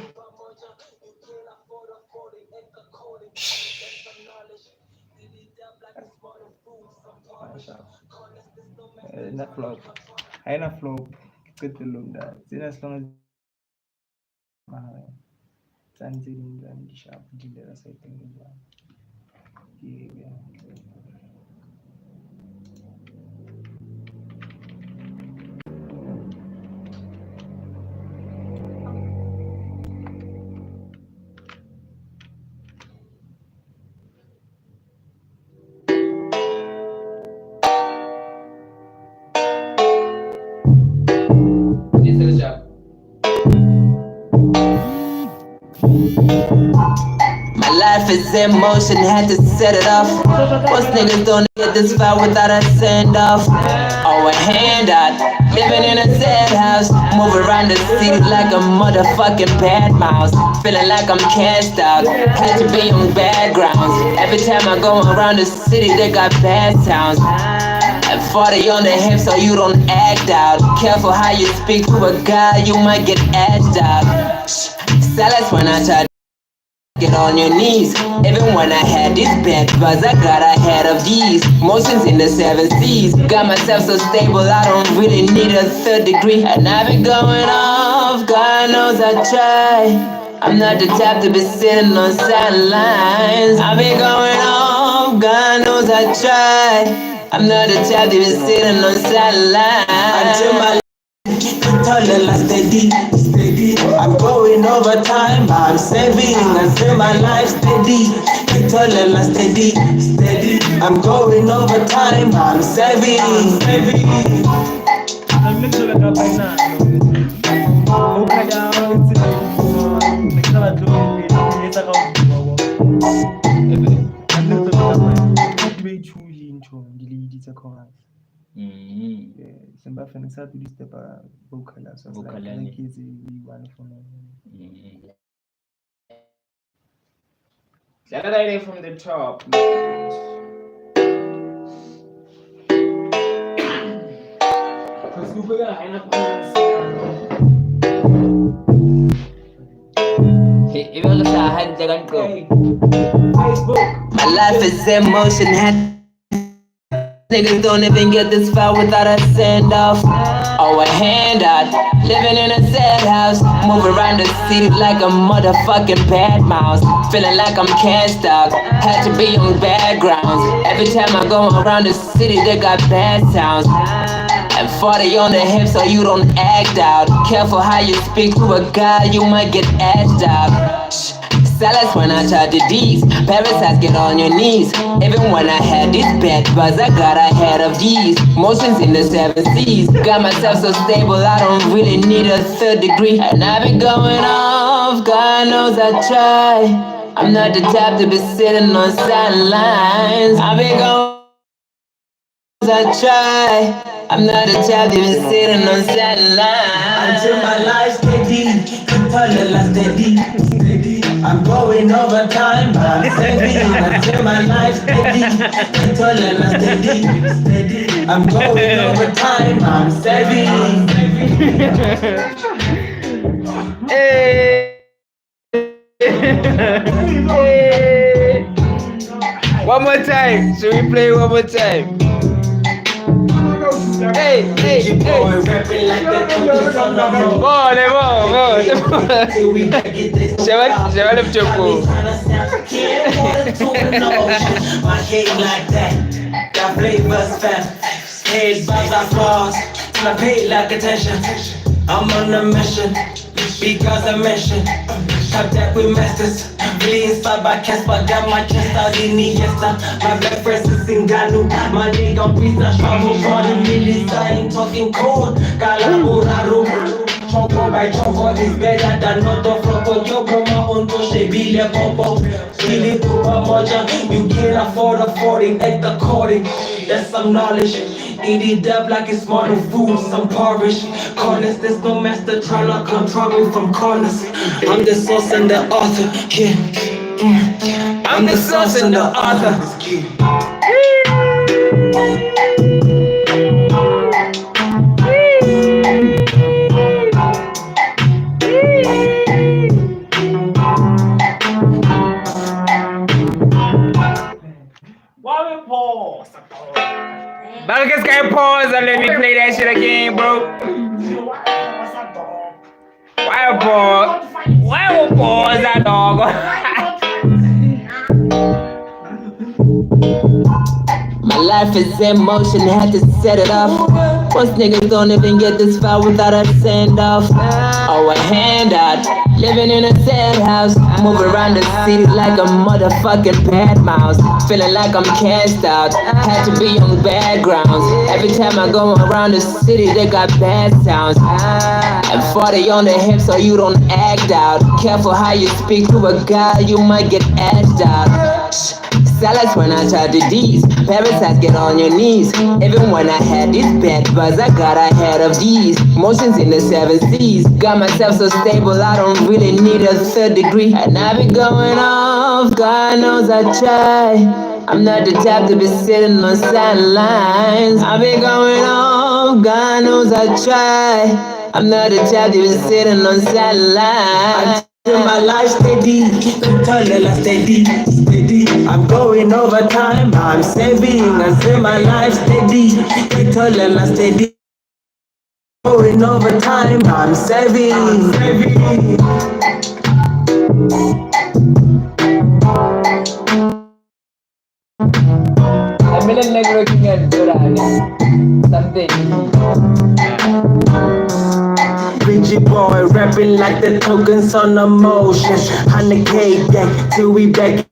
Not flop. I not flop. Good to look that. As long as Tanzania and sharp dealer as I think. Yeah. This is a job. My life is in motion, had to set it off. Most niggas don't get this far without a send off. Or a handout, living in a sad house. Move around the city like a motherfucking bad mouse. Feeling like I'm cast out, had to be on backgrounds. Every time I go around the city, they got bad sounds. And 40 on the hip so you don't act out. Careful how you speak to a guy, you might get asked out. Silence when I try to get on your knees. Even when I had these bad buzz, I got ahead of these. Motions in the 7 seas. Got myself so stable, I don't really need a 3rd degree. And I've been going off, God knows I try. I'm not the type to be sitting on sidelines. I've been going off, God knows I try. I'm not the type to be sitting on sidelines. Until my taller, steady, steady. I'm going over time, I'm saving until my life steady. Taller, steady, steady. I'm going over time, I'm saving, saving. I'm literally like a banana. Okay, Saturday from the top. My life is in motion, niggas don't even get this far without a send off or a handout. Living in a sad house, move around the city like a motherfucking bad mouse. Feeling like I'm cast out, had to be on backgrounds. Every time I go around the city, they got bad sounds. And 40 on the hip so you don't act out. Careful how you speak to a guy, you might get asked out. Silence when I try to D's. Parasites get on your knees. Even when I had this bad buzz, I got ahead of these. Motions in the 7 seas. Got myself so stable, I don't really need a 3rd degree. And I've been going off, God knows I try. I'm not the type to be sitting on sidelines. I've been going I try. I'm not the type to be sitting on sidelines. Until my life steady, taller, steady, steady. I'm going overtime, I'm saving until my life steady. Steady. I'm going overtime, I'm saving. Hey. Hey. One more time. Should we play one more time? Hey, hey, hey. Go on, Shall I lift your pool? My hate like that. Got flavors fast. Head buzz off flaws. And I pay like attention. I'm on a mission. Because I mentioned. Top that with masters. Really inspired by Casper. Got my chest out in the yester. My black friends is in Ganu. My nigga on pizza. Trouble for the millions. I ain't talking cold. Calaburaro. Choco by choco is better than not of floco. Yo, promo on to shebile popo. Really over moja. You can't afford affording. Act according. That's some knowledge. Eat it up like it's modern food. Some porridge. Corners, there's no master trying to control me from corners. I'm the source and the author. Yeah. I'm the source and the author. Balkas, can you pause and let me play that shit again, bro? Why pause? Why pause that dog? My life is in motion, had to set it off. Most niggas don't even get this far without a send off or a handout. Living in a sad house, move around the city like a motherfucking bad mouse. Feeling like I'm cast out, had to be on backgrounds. Every time I go around the city, they got bad sounds. And 40 on the hip so you don't act out. Careful how you speak to a guy, you might get asked out. Salads when I try to these, parasites get on your knees. Even when I had this bad buzz, I got ahead of these. Motions in the 7 seas, got myself so stable, I don't really need a 3rd degree. And I be going off, God knows I try. I'm not the type to be sitting on sidelines. I be going off, God knows I try. I'm not the type to be sitting on sidelines. My life steady, steady, steady. I'm going overtime, I'm saving. I say my life steady, steady. Going overtime, I'm saving. A million negro king at something. Richie boy rapping like the tokens on emotion. 100K gang till we back.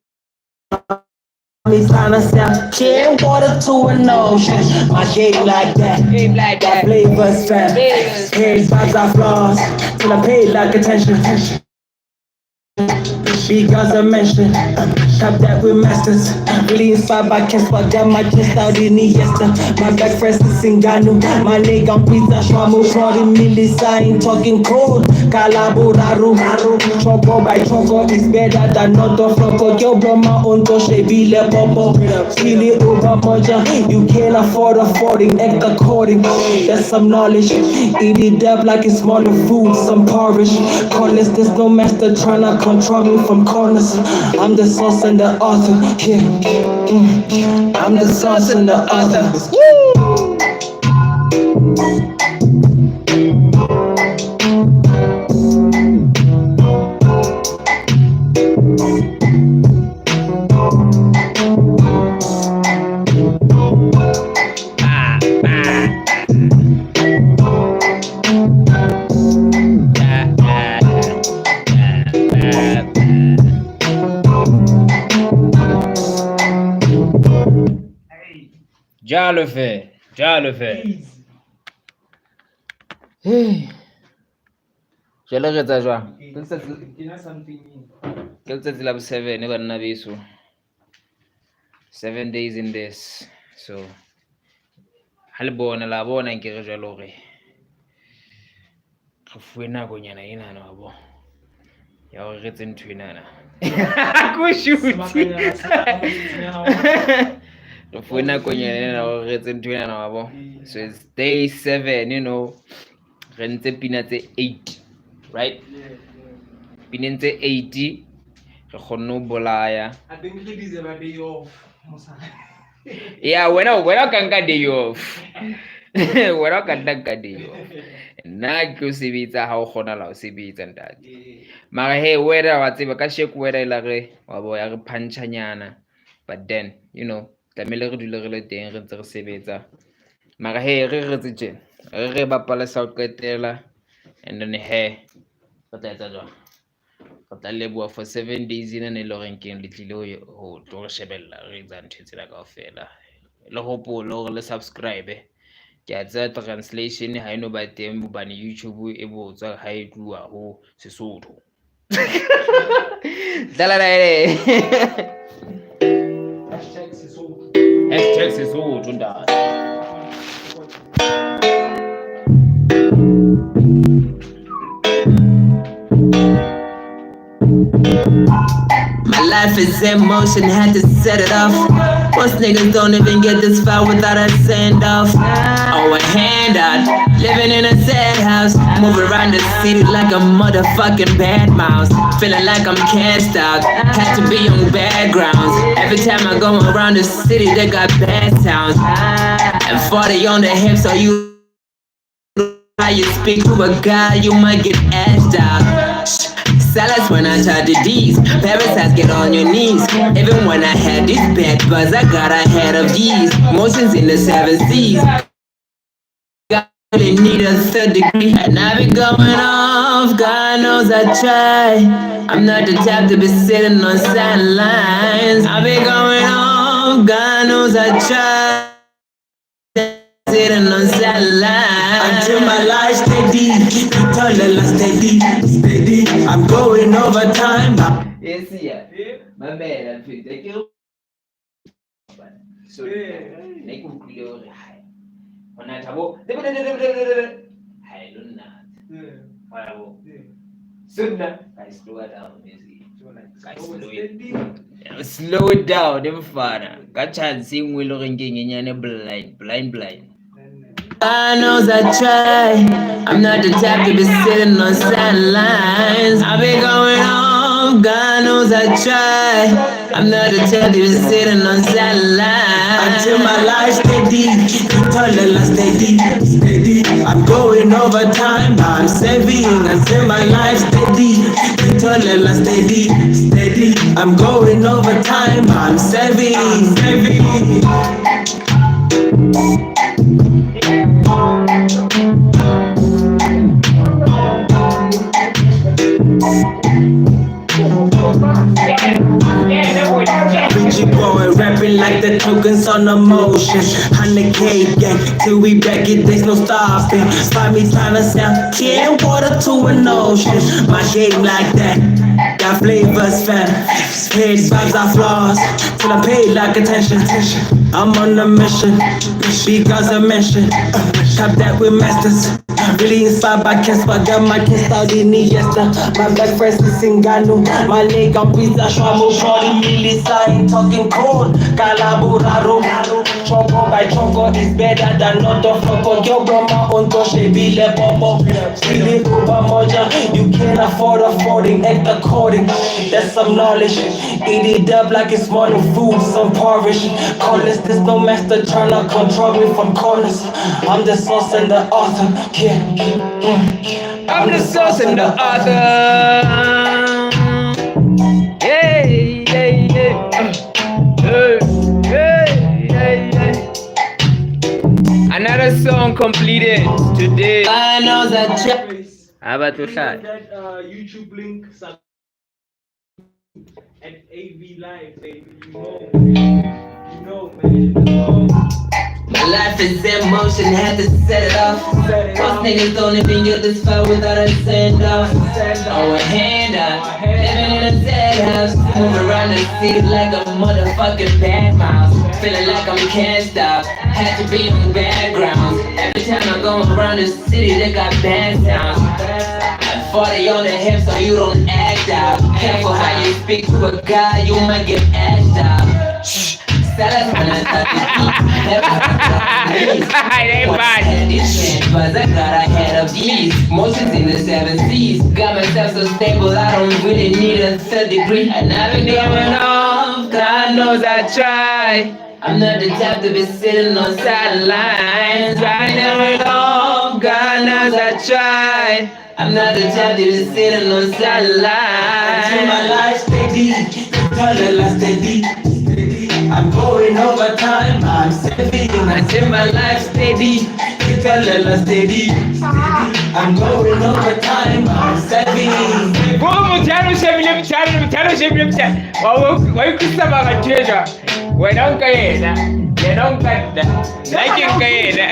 Me trying to sell can water to an ocean. My game like that. Got flavors fast. Head buzz off flaws till I pay like attention. Because I mentioned, top that with masters. Really inspired by Casper, got my chest out in the yester. My back friends is in Ganu. My nigga on pizza, shamu, 40 millis. I ain't talking cold. Calaburaro. Choco by choco is better than not of floco. Yo, bro, my own to shebile popo. Really over moja. You can't afford affording, act according. That's some knowledge. Eat it up like it's smaller food, some porridge. Corners, there's no master trying to control me from corners. I'm the source and the author. Yeah. I'm the source and the author. Ja le fait, ja le fait. Hey. Je le retsa jwang? Ke letsatsi la bo 7 e banna beso. 7 days in this. So ha le bona la bona nke re jwalo hore re fuwe nakonyana ena na bo. Ya o re tse ntho enana. Go shoot. Re founa konyana o re tse ntho enana wa bo. So it's day 7, you know. Re ntse pina tse 8, right? Pina tse 8 re khonne ho bolaya. I think we deserve a day off. Yeah, wena ka nka day off. Wena ka nka day off. Nna ke o sebetsa ha o khona la o sebetsa ntate. Mara hey, weather wa tseba ka shek weather la re wa bo ya re punchanyana. But then, you know, tlamehile re dule re le teng re ntse re sebetsa. Mara hey, re tse tjena. Re bapala sa o qetela and then hey, re tla etsa jwang? Re tla leboha for 7 days ena ne le horeng keng le tlile ho tlo re shebella re etsa ntho tsela kaofela. Le hopole hore le subscribe. Ke a tsaya translation ha eno ba teng bobane YouTube e botswa ha e tluwa ho Sesotho. Dala ere. Hashtag Sesotho ntate. My life is in motion, had to set it off. Most niggas don't even get this far without a send off. Oh, a handout, living in a sad house. Move around the city like a motherfucking bad mouse. Feeling like I'm cast out, had to be on backgrounds. Every time I go around the city, they got bad sounds. And 40 on the hip, so you speak to a guy, you might get asked out. Salads when I try the D's, parasites get on your knees. Even when I had this bad buzz, I got ahead of these. Motions in the 7 C's. God really need a 3rd degree. And I be going off, God knows I try. I'm not the type to be sitting on sidelines. I be going off, God knows I try. Sitting on sidelines until my life steady, eternal steady, steady. I'm going overtime. Yes, yeah. My man, I think they kill. So, they could clear it high. When I talk, I don't know. Sooner, I slow it down, slow it down, them father. Got chance seeing Willow ringing in blind. God knows I try. I'm not the type to be sitting on sidelines. I be going off. God knows I try. I'm not the type to be sitting on sidelines until my life steady, eternal steady, steady. I'm going overtime. I'm saving until my life steady, eternal steady, steady. I'm going overtime. I'm saving. Bitchy boy rapping like the tokens on emotion. 100K gang till we back it, there's no stopping. Find me trying to sound can water to an ocean. My game like that, got flavors fam. Head vibes are flaws till I pay like attention. I'm on a mission because I mentioned top that with masters. Really inspired by Casper, got my kiss out in Iniesta. My black friends is Singano, my leg on pizza, Shamo, Shorty, Milisa, ain't talking cold. Calaburaro, Choco by Choco is better than not a fucker. Yo, grandma on Toshe, Bile Popo, Really Uba Moja, you can't afford it, act according. That's some knowledge. Eat it up like it's morning food, some porridge. Call this no master trying to control me from corners. I'm the source and the author, yeah. I'm the source and the author. Another song completed today. I know that How about to that YouTube link at AV Live, baby. You know, man. my life is in motion, had to set it off. Most niggas don't even get this far without a send off. Oh, a handout, living in a sad house, move around the city like a motherfucking bad mouse. Feeling like I'm can't stop, had to be on background. Every time I go around the city, they got bad sounds. 40 on the hip so you don't act out. Careful how you speak to a guy, you might get ashed out. Shh. But I got ahead of these motions in the 7 seas. Got myself so stable, I don't really need a third degree. I never giving off, God knows I try. I'm not the type to be sitting on sidelines. I never know, God knows I try. I'm not the type to be sitting on sidelines. Until my life steady, colorless steady. I'm going overtime, I'm saving. Until my life steady, colorless steady. I'm going overtime, I'm saving. Como mutano shemile mutano. Wai kusa ba kajeja. Wai don kayena. Ya don kadda. Lakin kayena.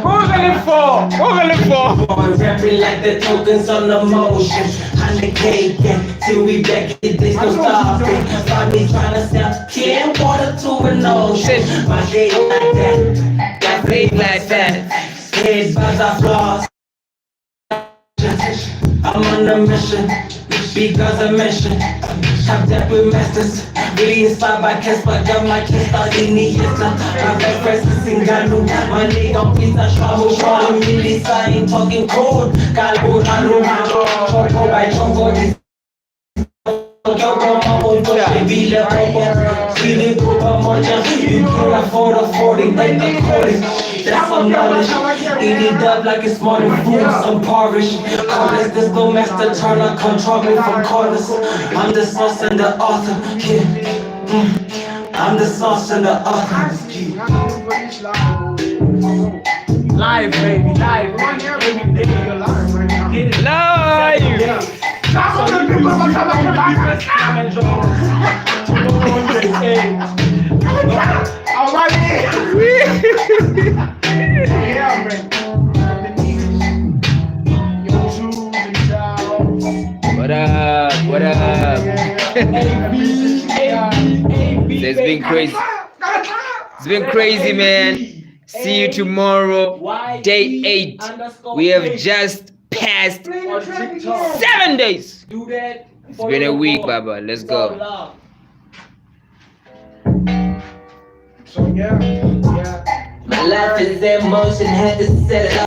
Go look for. Boy, rapping like the tokens on the motion. 100K, yeah, till we back it, there's no stopping. Find me trying to sell can water to an ocean. My day like that, got faith like that. head buzz off flaws. I'm on a mission, because of mission. Tapped up with masters, really inspired by Kes, but I'm like Kes, starting Iniesta. My best friends is Singano, my nigga pizza, Shwaho, really sign, talking code. Calvo, Halo, Choco by Choco, you can afford a 40, like the 40. That's some knowledge. Eat it up like it's morning food, some porridge. Call this disco master, Turner, control me from corners. I'm the source and the author. Yeah. I'm the source and the author. Live, baby, live. What up? It's been crazy. It's been crazy, man. See you tomorrow, day 8. We have just passed 7 days. It's been a week, Baba. Let's go. So yeah. My life is in motion, had to set it up.